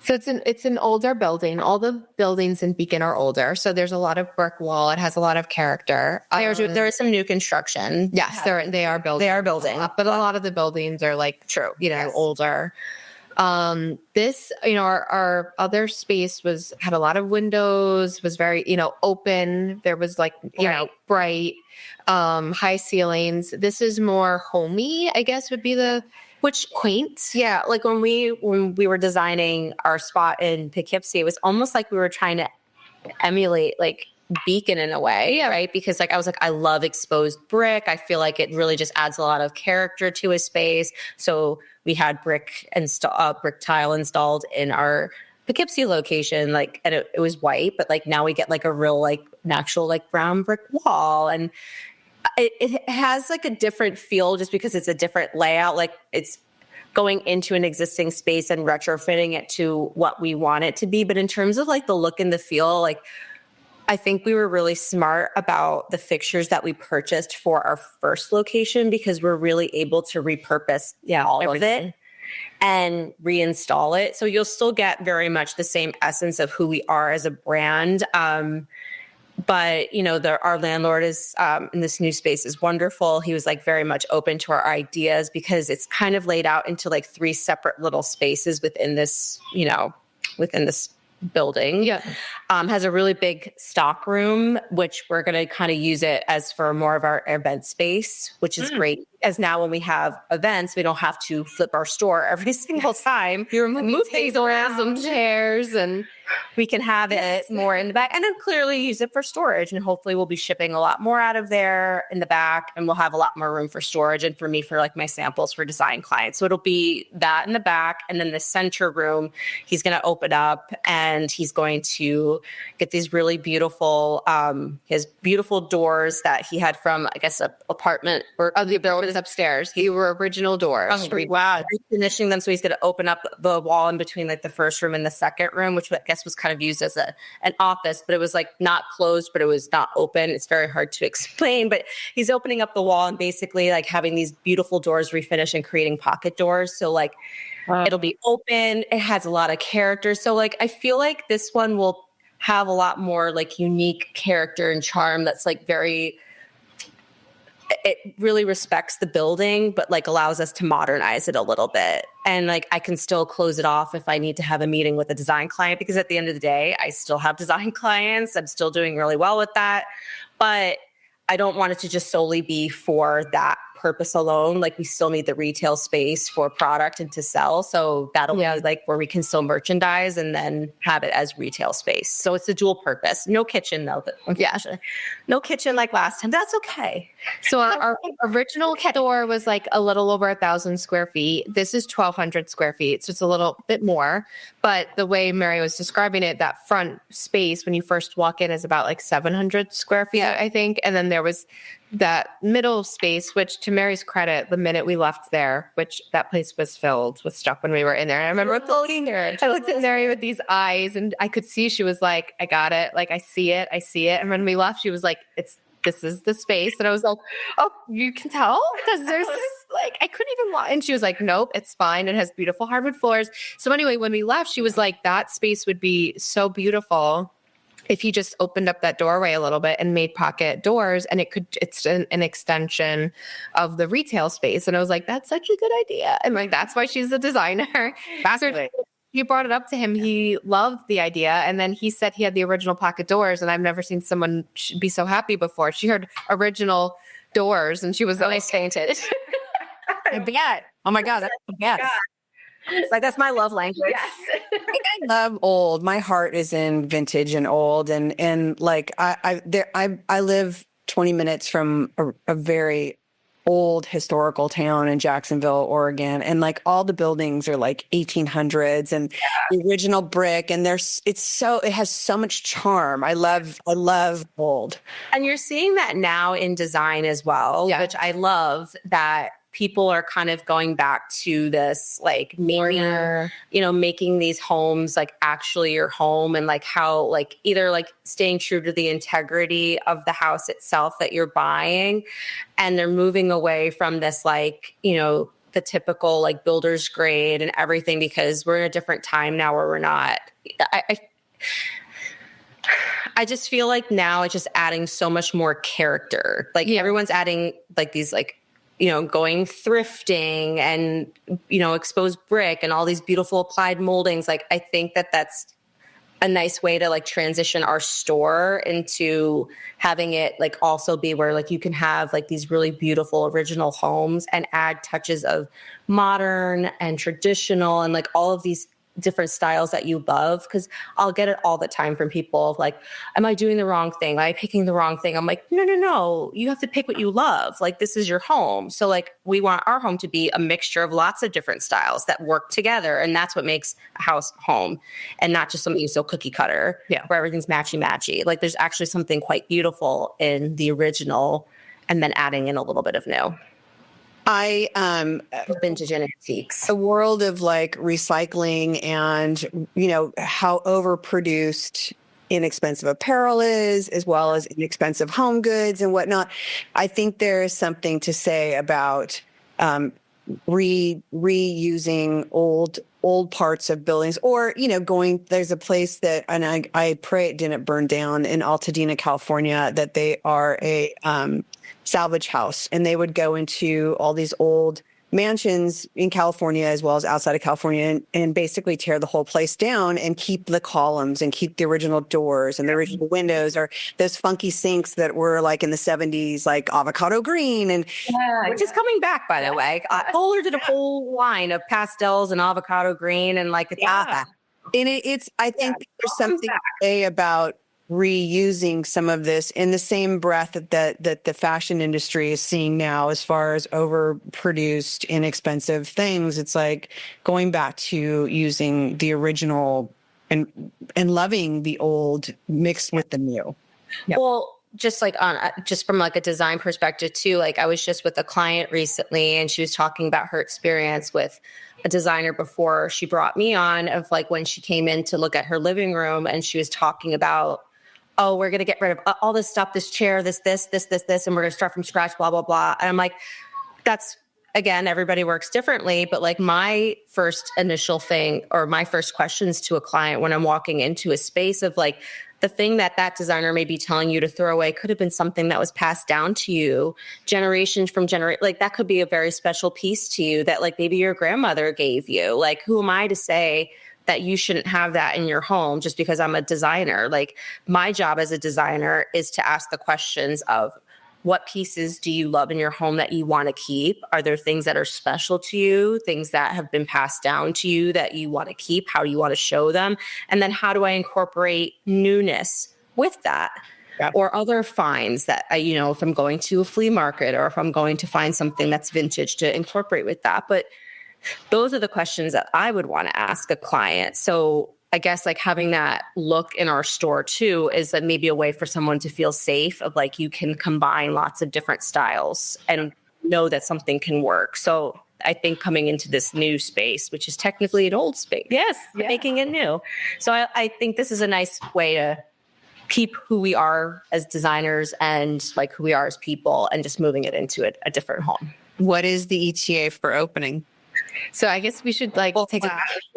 So it's an older building. All the buildings in Beacon are older. So there's a lot of brick wall. It has a lot of character. There is some new construction. Yes, they are building. They are building. But a lot of the buildings are like, older. This, our other space had a lot of windows, was very, open. There was like, bright, high ceilings. This is more homey, I guess would be which quaint. Yeah. Like when we were designing our spot in Poughkeepsie, it was almost like we were trying to emulate like Beacon in a way, right? Because like I was like, I love exposed brick. I feel like it really just adds a lot of character to a space. So we had brick tile installed in our Poughkeepsie location, like, and it was white, but like now we get like a real like natural like brown brick wall, and it has like a different feel just because it's a different layout. Like it's going into an existing space and retrofitting it to what we want it to be. But in terms of like the look and the feel, like I think we were really smart about the fixtures that we purchased for our first location because we're really able to repurpose all of it and reinstall it. So you'll still get very much the same essence of who we are as a brand. But, our landlord is in this new space is wonderful. He was like very much open to our ideas because it's kind of laid out into like 3 separate little spaces within this, within this building. Yeah. Has a really big stock room, which we're going to kind of use it as for more of our event space, which is great. As now when we have events, we don't have to flip our store every single time. You move things around, some chairs, and we can have it more in the back, and then clearly use it for storage. And hopefully we'll be shipping a lot more out of there in the back, and we'll have a lot more room for storage and for me for like my samples for design clients. So it'll be that in the back, and then the center room, he's going to open up and he's going to get these really beautiful, his beautiful doors that he had from, I guess, an apartment or the buildings upstairs. They were original doors. wow. Refinishing them. So he's going to open up the wall in between like the first room and the second room, which I guess was kind of used as an office, but it was like not closed, but it was not open. It's very hard to explain, but he's opening up the wall and basically like having these beautiful doors refinished and creating pocket doors. So like it'll be open. It has a lot of character. So like, I feel like this one will have a lot more like unique character and charm. That's like it really respects the building, but like allows us to modernize it a little bit. And like, I can still close it off if I need to have a meeting with a design client, because at the end of the day, I still have design clients. I'm still doing really well with that, but I don't want it to just solely be for that purpose alone. Like we still need the retail space for product and to sell. So that'll be like where we can still merchandise and then have it as retail space. So it's a dual purpose. No kitchen though. No kitchen like last time. That's okay. So our original store was like a little over 1,000 square feet. This is 1,200 square feet. So it's a little bit more. But the way Mary was describing it, that front space when you first walk in is about like 700 square feet, I think. And then there was that middle space, which to Mary's credit, the minute we left there, which that place was filled with stuff when we were in there. And I remember looking there. I looked at Mary with these eyes and I could see she was like, I got it. Like, I see it. And when we left, she was like, this is the space. And I was like, oh, you can tell? Because there's like, I couldn't even walk. And she was like, nope, it's fine. It has beautiful hardwood floors. So anyway, when we left, she was like, that space would be so beautiful if you just opened up that doorway a little bit and made pocket doors, and it's an extension of the retail space. And I was like, that's such a good idea. And like, that's why she's a designer. So you brought it up to him. He loved the idea. And then he said he had the original pocket doors, and I've never seen someone be so happy before. She heard original doors and she was I fainted. I bet. Oh my God. That's the best. It's like, that's my love language. Yes. I love old. My heart is in vintage and old. And like, I live 20 minutes from a very old historical town in Jacksonville, Oregon. And like all the buildings are like 1800s and the original brick. And it has so much charm. I love old. And you're seeing that now in design as well, which I love, that people are kind of going back to this, like making these homes like actually your home, and like how like either like staying true to the integrity of the house itself that you're buying, and they're moving away from this like, the typical like builder's grade and everything, because we're in a different time now where we're not. I just feel like now it's just adding so much more character. Like everyone's adding like these like, going thrifting and, exposed brick and all these beautiful applied moldings. Like, I think that that's a nice way to like transition our store into having it like also be where like you can have like these really beautiful original homes and add touches of modern and traditional and like all of these different styles that you love. Because I'll get it all the time from people of like, am I doing the wrong thing? Am I picking the wrong thing? I'm like, no. You have to pick what you love. Like, this is your home. So like, we want our home to be a mixture of lots of different styles that work together. And that's what makes a house home, and not just something so cookie cutter where everything's matchy. Like, there's actually something quite beautiful in the original and then adding in a little bit of new. Vintage and antiques. A world of like recycling and, how overproduced inexpensive apparel is, as well as inexpensive home goods and whatnot. I think there is something to say about reusing old parts of buildings, or, there's a place that, and I pray it didn't burn down, in Altadena, California, that they are a salvage house, and they would go into all these old mansions in California as well as outside of California and basically tear the whole place down and keep the columns and keep the original doors and the original windows, or those funky sinks that were like in the 70s, like avocado green. And which is coming back, by the way. Kohler did a whole line of pastels and avocado green and like, and it's, I think there's something to say about reusing some of this in the same breath that the fashion industry is seeing now as far as overproduced, inexpensive things. It's like going back to using the original and loving the old mixed with the new. Yep. Well, just from like a design perspective too, like I was just with a client recently and she was talking about her experience with a designer before she brought me on, of like when she came in to look at her living room and she was talking about, oh, we're going to get rid of all this stuff, this chair, this, and we're going to start from scratch, blah, blah, blah. And I'm like, that's, again, everybody works differently. But like my first initial thing or my first questions to a client when I'm walking into a space of like, the thing that designer may be telling you to throw away could have been something that was passed down to you generations from generation. Like that could be a very special piece to you that like maybe your grandmother gave you. Like, who am I to say that you shouldn't have that in your home just because I'm a designer? Like my job as a designer is to ask the questions of what pieces do you love in your home that you want to keep? Are there things that are special to you, things that have been passed down to you that you want to keep? How do you want to show them? And then how do I incorporate newness with that? Yep. Or other finds that if I'm going to a flea market or if I'm going to find something that's vintage to incorporate with that. But those are the questions that I would want to ask a client. So I guess like having that look in our store too is like maybe a way for someone to feel safe of like you can combine lots of different styles and know that something can work. So I think coming into this new space, which is technically an old space, making it new. So I think this is a nice way to keep who we are as designers and like who we are as people and just moving it into a different home. What is the ETA for opening? So I guess we should like take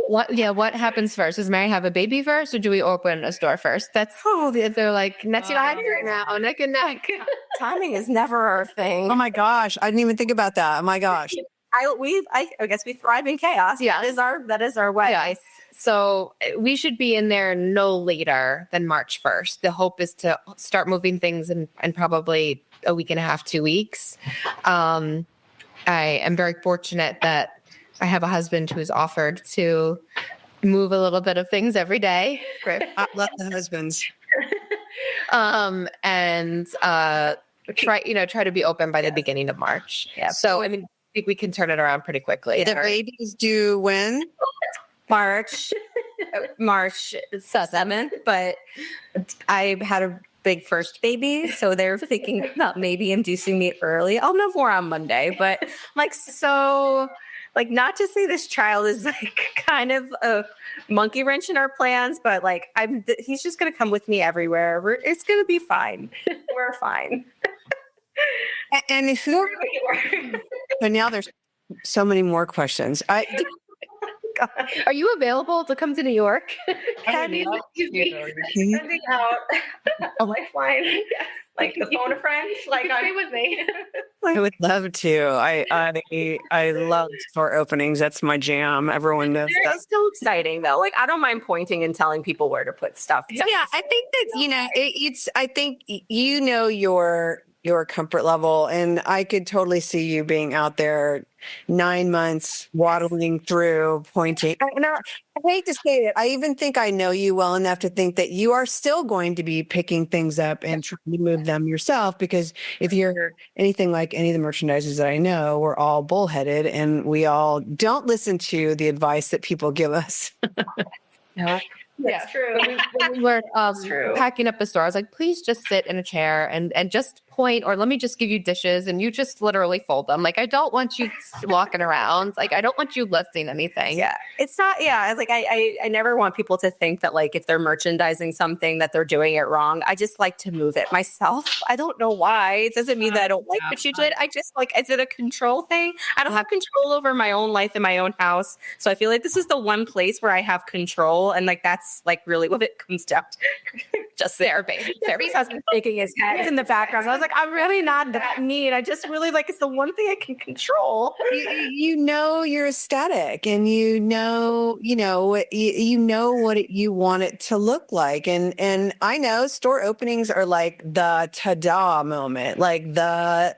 what happens first? Does Mary have a baby first or do we open a store first? They're like neck and neck. Timing is never our thing. Oh my gosh. I didn't even think about that. Oh my gosh. I guess we thrive in chaos. Yeah. That is our way. Yeah. So we should be in there no later than March 1st. The hope is to start moving things in probably a week and a half, 2 weeks. I am very fortunate that I have a husband who's offered to move a little bit of things every day. Great. I love the husbands. And try to be open by the beginning of March. Yeah. So I think we can turn it around pretty quickly. The baby's due when? March 7th, but I had a big first baby, so they're thinking about maybe inducing me early. I'll know more on Monday, but not to say this child is like kind of a monkey wrench in our plans, but like he's just going to come with me everywhere. It's going to be fine. We're fine. And so now there's so many more questions. Are you available to come to New York? Sending out a lifeline. Like the phone a friend. Like stay with me. I would love to. I love store openings. That's my jam. Everyone knows that. It's so exciting though. Like I don't mind pointing and telling people where to put stuff. Yeah, I think that it's. I think your comfort level, and I could totally see you being out there 9 months waddling through pointing. And I hate to say it, I even think I know you well enough to think that you are still going to be picking things up and trying to move them yourself, because if you're anything like any of the merchandisers that I know, we're all bullheaded and we all don't listen to the advice that people give us. No. That's true. When we were packing up the store, I was like, please just sit in a chair and just point, or let me just give you dishes and you just literally fold them. Like, I don't want you walking around. Like, I don't want you lifting anything. Yeah. It's not, like I never want people to think that like if they're merchandising something that they're doing it wrong. I just like to move it myself. I don't know why. It doesn't mean that I don't like what you did. I just like, is it a control thing? I don't have control over my own life in my own house. So I feel like this is the one place where I have control, and like that's that's like really what it comes down to. Just there, baby. Sarah's husband shaking his head in the background. So I was like, I'm really not that neat. I just really like, it's the one thing I can control. You know your aesthetic, and you know what you want it to look like. And I know store openings are like the ta-da moment, like the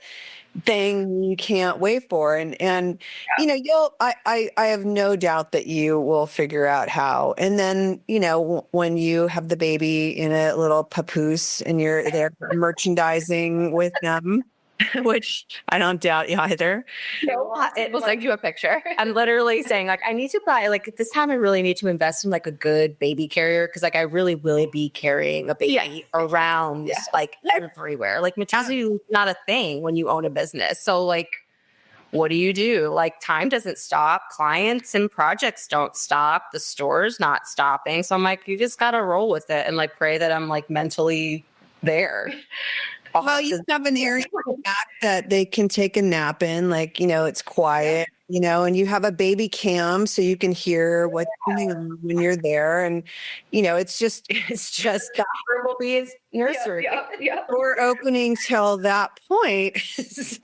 thing you can't wait for. And I have no doubt that you will figure out how. And then, when you have the baby in a little papoose and you're there merchandising with them, which I don't doubt either. It will send you a picture. I'm literally saying, like, I need to buy, like, this time I really need to invest in like a good baby carrier, because like I really will be carrying a baby around like everywhere. Like maternity is not a thing when you own a business. So like, what do? Like, time doesn't stop. Clients and projects don't stop. The store's not stopping. So I'm like, you just got to roll with it and like pray that I'm like mentally there. Well, you have an area that they can take a nap in, like, it's quiet, and you have a baby cam so you can hear what's going on when you're there. And, it's just that will be his nursery. We're opening till that point. It's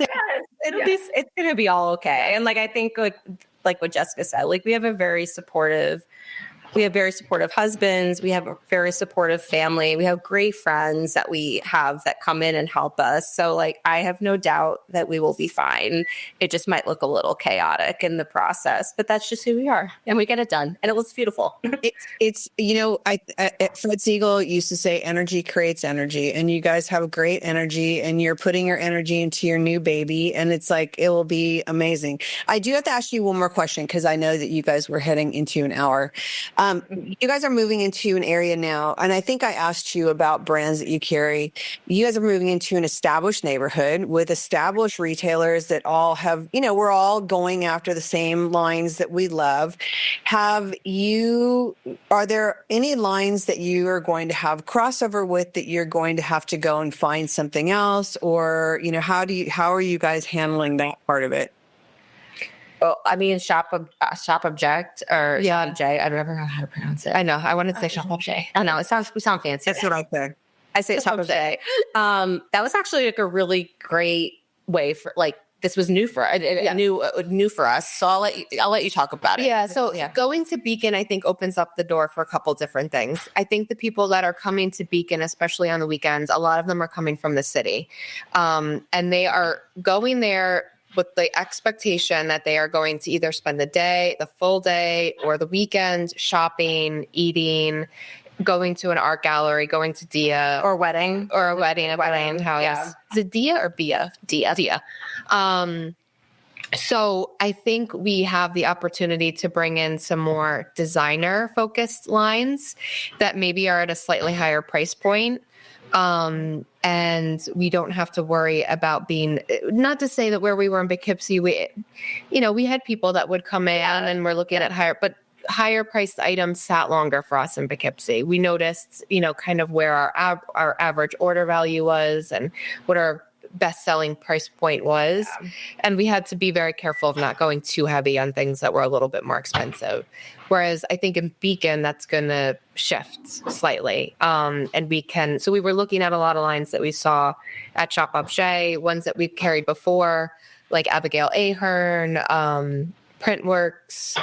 going to be all okay. And like, I think like what Jessica said, like we have very supportive husbands. We have a very supportive family. We have great friends that we have that come in and help us. So like, I have no doubt that we will be fine. It just might look a little chaotic in the process, but that's just who we are, and we get it done, and it looks beautiful. It's Fred Siegel used to say, energy creates energy, and you guys have great energy, and you're putting your energy into your new baby, and it's like, it will be amazing. I do have to ask you one more question, because I know that you guys were heading into an hour. You guys are moving into an area now, and I think I asked you about brands that you carry. You guys are moving into an established neighborhood with established retailers that all have, we're all going after the same lines that we love. Are there any lines that you are going to have crossover with that you're going to have to go and find something else? Or, how are you guys handling that part of it? Well, I mean, shop object or J. I don't know how to pronounce it. I know. I wanted to say shop object. I know. We sound fancy. That's what I say. I say shop object. That was actually like a really great way for like, this was new for us. So I'll let you talk about it. Yeah. So going to Beacon, I think, opens up the door for a couple different things. I think the people that are coming to Beacon, especially on the weekends, a lot of them are coming from the city, and they are going there with the expectation that they are going to either spend the full day, or the weekend shopping, eating, going to an art gallery, going to Dia, or a wedding at Bland House. Yeah. Is it Dia or Bia? Dia. So I think we have the opportunity to bring in some more designer focused lines that maybe are at a slightly higher price point. And we don't have to worry about being, not to say that where we were in Poughkeepsie, we had people that would come in and we're looking at higher priced items sat longer for us in Poughkeepsie. We noticed, kind of where our average order value was and what our best-selling price point was. Yeah. And we had to be very careful of not going too heavy on things that were a little bit more expensive. Whereas I think in Beacon, that's going to shift slightly. So we were looking at a lot of lines that we saw at Shop Objet, ones that we've carried before, like Abigail Ahern, Printworks,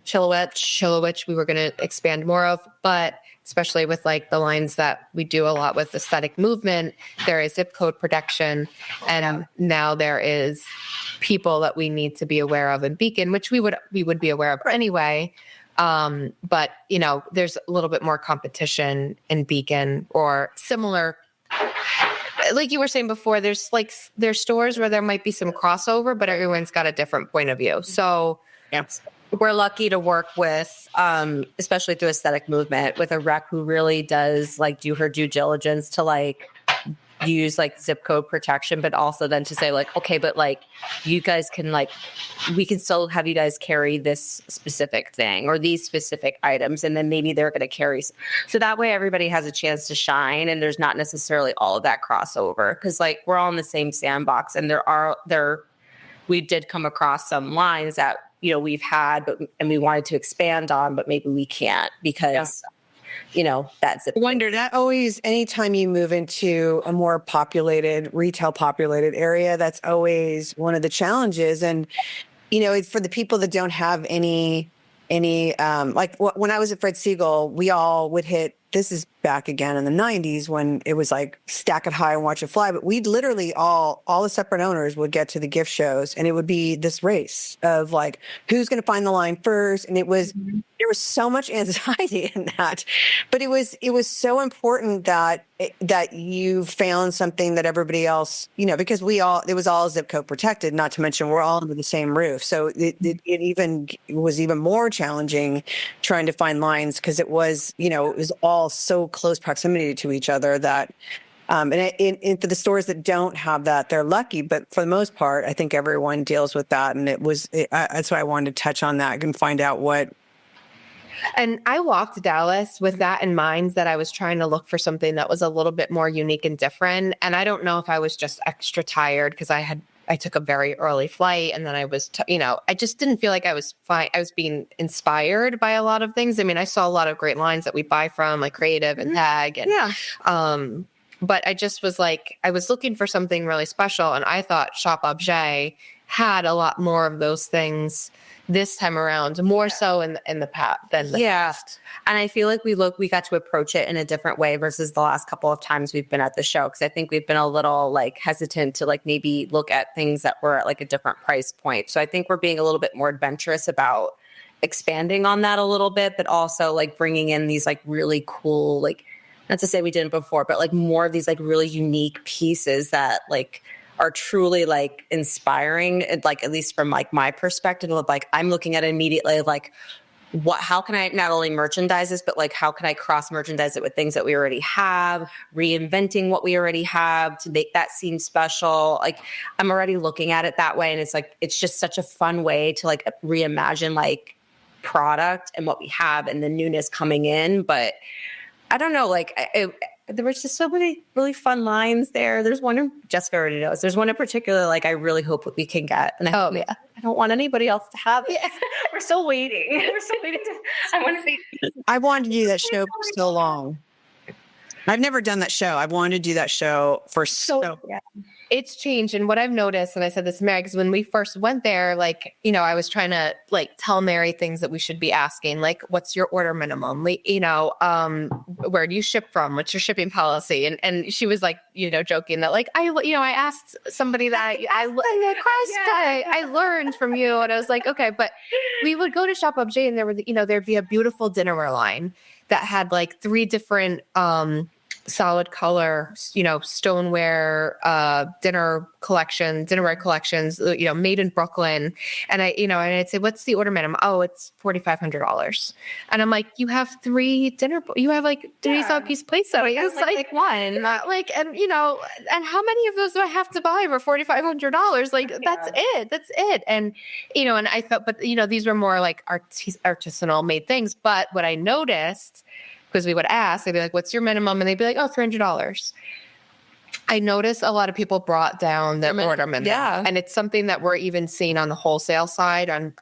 Chilowich, we were going to expand more of, but especially with like the lines that we do a lot with aesthetic movement, there is zip code protection. And now there is people that we need to be aware of in Beacon, which we would be aware of anyway. But there's a little bit more competition in Beacon, or similar. Like you were saying before, there's stores where there might be some crossover, but everyone's got a different point of view. So we're lucky to work with, especially through aesthetic movement, with a rec who really does like do her due diligence to like use like zip code protection, but also then to say like, okay, but like you guys can like, we can still have you guys carry this specific thing or these specific items. And then maybe they're going to carry. So that way everybody has a chance to shine, and there's not necessarily all of that crossover. Cause like we're all in the same sandbox, and we did come across some lines that, we've had, and we wanted to expand on, but maybe we can't because that zip. Wonder that always, anytime you move into a more retail populated area, that's always one of the challenges. And, for the people that don't have any, like when I was at Fred Siegel, we all would hit, this is back again in the 90s when it was like stack it high and watch it fly. But we'd literally all the separate owners would get to the gift shows, and it would be this race of like, who's going to find the line first. And there was so much anxiety in that, but it was so important that you found something that everybody else, because it was all zip code protected, not to mention we're all under the same roof. So it was even more challenging trying to find lines, because it was all so close proximity to each other that, and for the stores that don't have that, they're lucky. But for the most part, I think everyone deals with that. And that's why I wanted to touch on that and find out what. And I walked Dallas with that in mind, that I was trying to look for something that was a little bit more unique and different. And I don't know if I was just extra tired because I took a very early flight, and then I was, I just didn't feel like I was fine. I was being inspired by a lot of things. I mean, I saw a lot of great lines that we buy from, like Creative and Tag. And, but I just was like, I was looking for something really special. And I thought Shop Objet had a lot more of those things this time around, more so in the past than the past. And I feel like we got to approach it in a different way versus the last couple of times we've been at the show. Cause I think we've been a little like hesitant to like maybe look at things that were at like a different price point. So I think we're being a little bit more adventurous about expanding on that a little bit, but also like bringing in these like really cool, like, not to say we didn't before, but like more of these like really unique pieces that like are truly like inspiring, like at least from like my perspective of like, I'm looking at it immediately of like, how can I not only merchandise this, but like, how can I cross merchandise it with things that we already have, reinventing what we already have to make that seem special. Like I'm already looking at it that way. And it's like, it's just such a fun way to like reimagine like product and what we have and the newness coming in. But I don't know, like there was just so many really fun lines there. There's one, Jessica already knows, there's one in particular, like I really hope that we can get. And I don't want anybody else to have it. We're still waiting. I wanted to do that show for so long. I've never done that show. I've wanted to do that show for so. It's changed. And what I've noticed, and I said this to Mary, because when we first went there, like, I was trying to like tell Mary things that we should be asking, like, what's your order minimum? Like, where do you ship from? What's your shipping policy? And she was like, joking that like, I asked somebody that I learned from you. And I was like, okay, but we would go to Shop Objet and there would, there'd be a beautiful dinnerware line that had like 3 different, solid color, stoneware, dinnerware collections, made in Brooklyn. And I'd say, what's the order minimum? Oh, it's $4,500. And I'm like, you have 3 you have like 3 solid piece plates. So it's like one, not like, and and how many of those do I have to buy for $4,500? Like, that's it. And, and I felt, but these were more like artisanal made things. But what I noticed, because we would ask, they'd be like, what's your minimum? And they'd be like, oh, $300. I noticed a lot of people brought down their order minimum. Yeah. And it's something that we're even seeing on the wholesale side on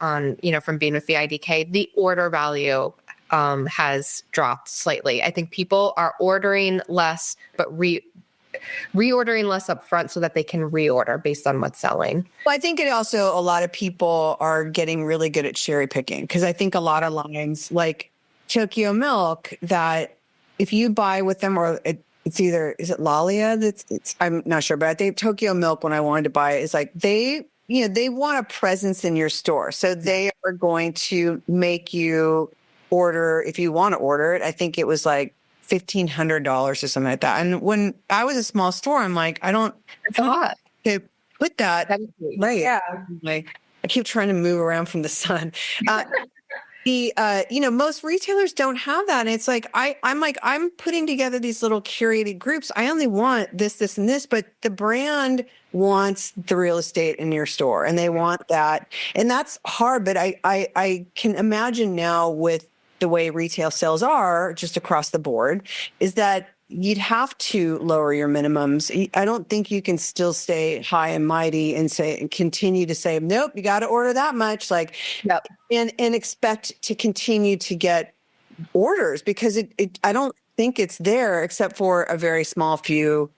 from being with the IDK, the order value has dropped slightly. I think people are ordering less, but reordering less up front so that they can reorder based on what's selling. Well, I think it also, a lot of people are getting really good at cherry picking, because I think a lot of lines like Tokyo Milk, that if you buy with them, or it's either, is it Lalia? I'm not sure, but I think Tokyo Milk, when I wanted to buy it, is like they want a presence in your store. So they are going to make you order, if you want to order it, I think it was like $1,500 or something like that. And when I was a small store, I'm like, I don't have to put that late. Yeah. I keep trying to move around from the sun. Most retailers don't have that. And it's like, I'm putting together these little curated groups. I only want this, and this, but the brand wants the real estate in your store, and they want that. And that's hard. But I can imagine now, with the way retail sales are just across the board, is that you'd have to lower your minimums. I don't think you can still stay high and mighty and continue to say, nope, you got to order that much, and expect to continue to get orders because I don't think it's there except for a very small few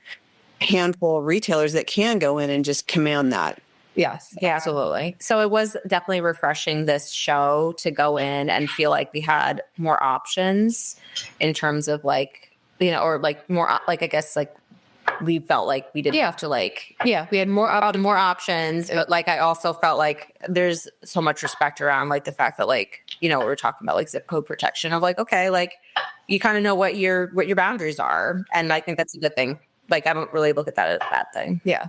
handful of retailers that can go in and just command that. Yes, Yeah. absolutely. So it was definitely refreshing this show to go in and feel like we had more options in terms of like, you know, or like more, like, I guess like we felt like we didn't have to like, Yeah, we had more more options. But like, I also felt like there's so much respect around like the fact that like, you know, we're talking about like zip code protection of like, okay, like you kind of know what your boundaries are. And I think that's a good thing. Like, I don't really look at that as a bad thing. Yeah.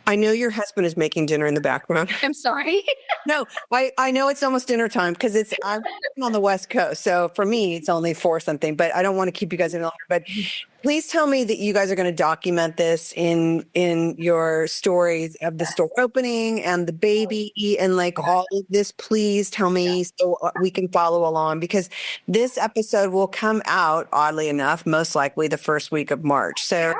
I know your husband is making dinner in the background. I'm sorry. No, I know it's almost dinner time because I'm on the West Coast. So for me, it's only 4 something, but I don't want to keep you guys any longer. But please tell me that you guys are going to document this in your stories of the store opening and the baby and like all of this. Please tell me so we can follow along because this episode will come out, oddly enough, most likely the first week of March. So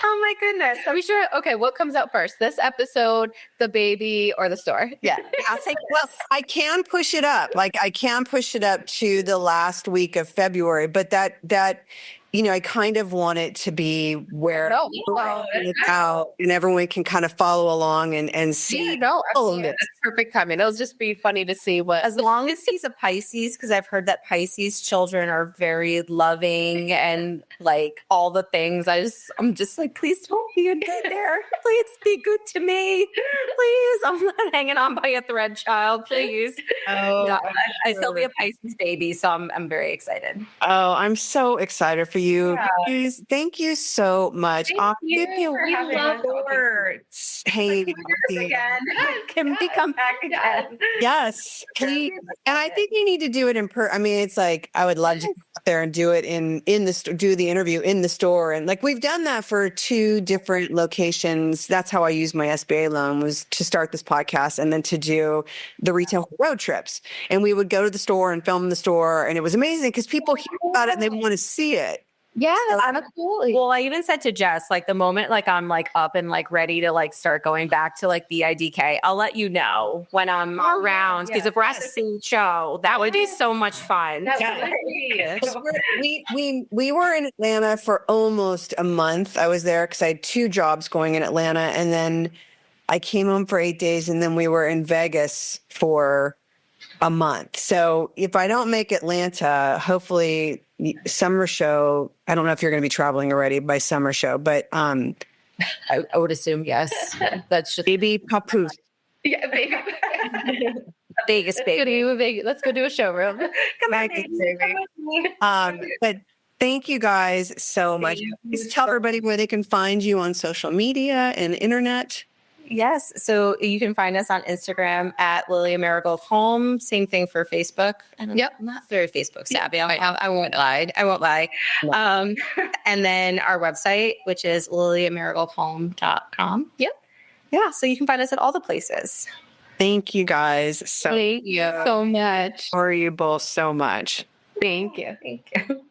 Oh my goodness. Are we sure? Okay, what comes out first? This episode, the baby, or the store? Yeah. I'll take well, I can push it up. Like I can push it up to the last week of February, but that you know, I kind of want it to be where it's out and everyone can kind of follow along and see all of it. That's perfect timing. It'll just be funny to see what. as long as he's a Pisces, because I've heard that Pisces children are very loving and like all the things. I'm just like, please don't be a good there. Please be good to me. Please. I'm not hanging on by a thread, child. Please. Oh, No, I still be a Pisces baby, so I'm very excited. Oh, I'm so excited for you. Please, thank you so much. I'll give you words. Hey, Can we come back again? yes, please. And I think you need to do it I mean, it's like I would love to go out there and do it in the do the interview in the store, and like we've done that for 2 different locations. That's how I used my SBA loan was to start this podcast and then to do the retail road trips. And we would go to the store and film in the store, and it was amazing because people hear about it and they want to see it. yeah, absolutely. Well, I even said to Jess, like the moment like I'm like up and like ready to like start going back to like BIDK, I'll let you know when I'm around because if we're at the same show, that would be so much fun. We were in Atlanta for almost a month. I was there because I had 2 jobs going in Atlanta, and then I came home for 8 days, and then we were in Vegas for a month. So if I don't make Atlanta, hopefully summer show, I don't know if you're going to be traveling already by summer show, but I would assume yes. That's just baby papoose. Yeah, baby. Vegas baby. Let's go do a showroom. Come on, baby. But thank you guys so much. Please tell everybody where they can find you on social media and internet. Yes. So you can find us on Instagram at Lily Marigold Home. Same thing for Facebook. I'm not very Facebook savvy. I won't lie. No. And then our website, which is lilyamarigoldhome.com. Yep. Yeah. So you can find us at all the places. Thank you guys Thank you so much. for you both so much. Thank you. Thank you.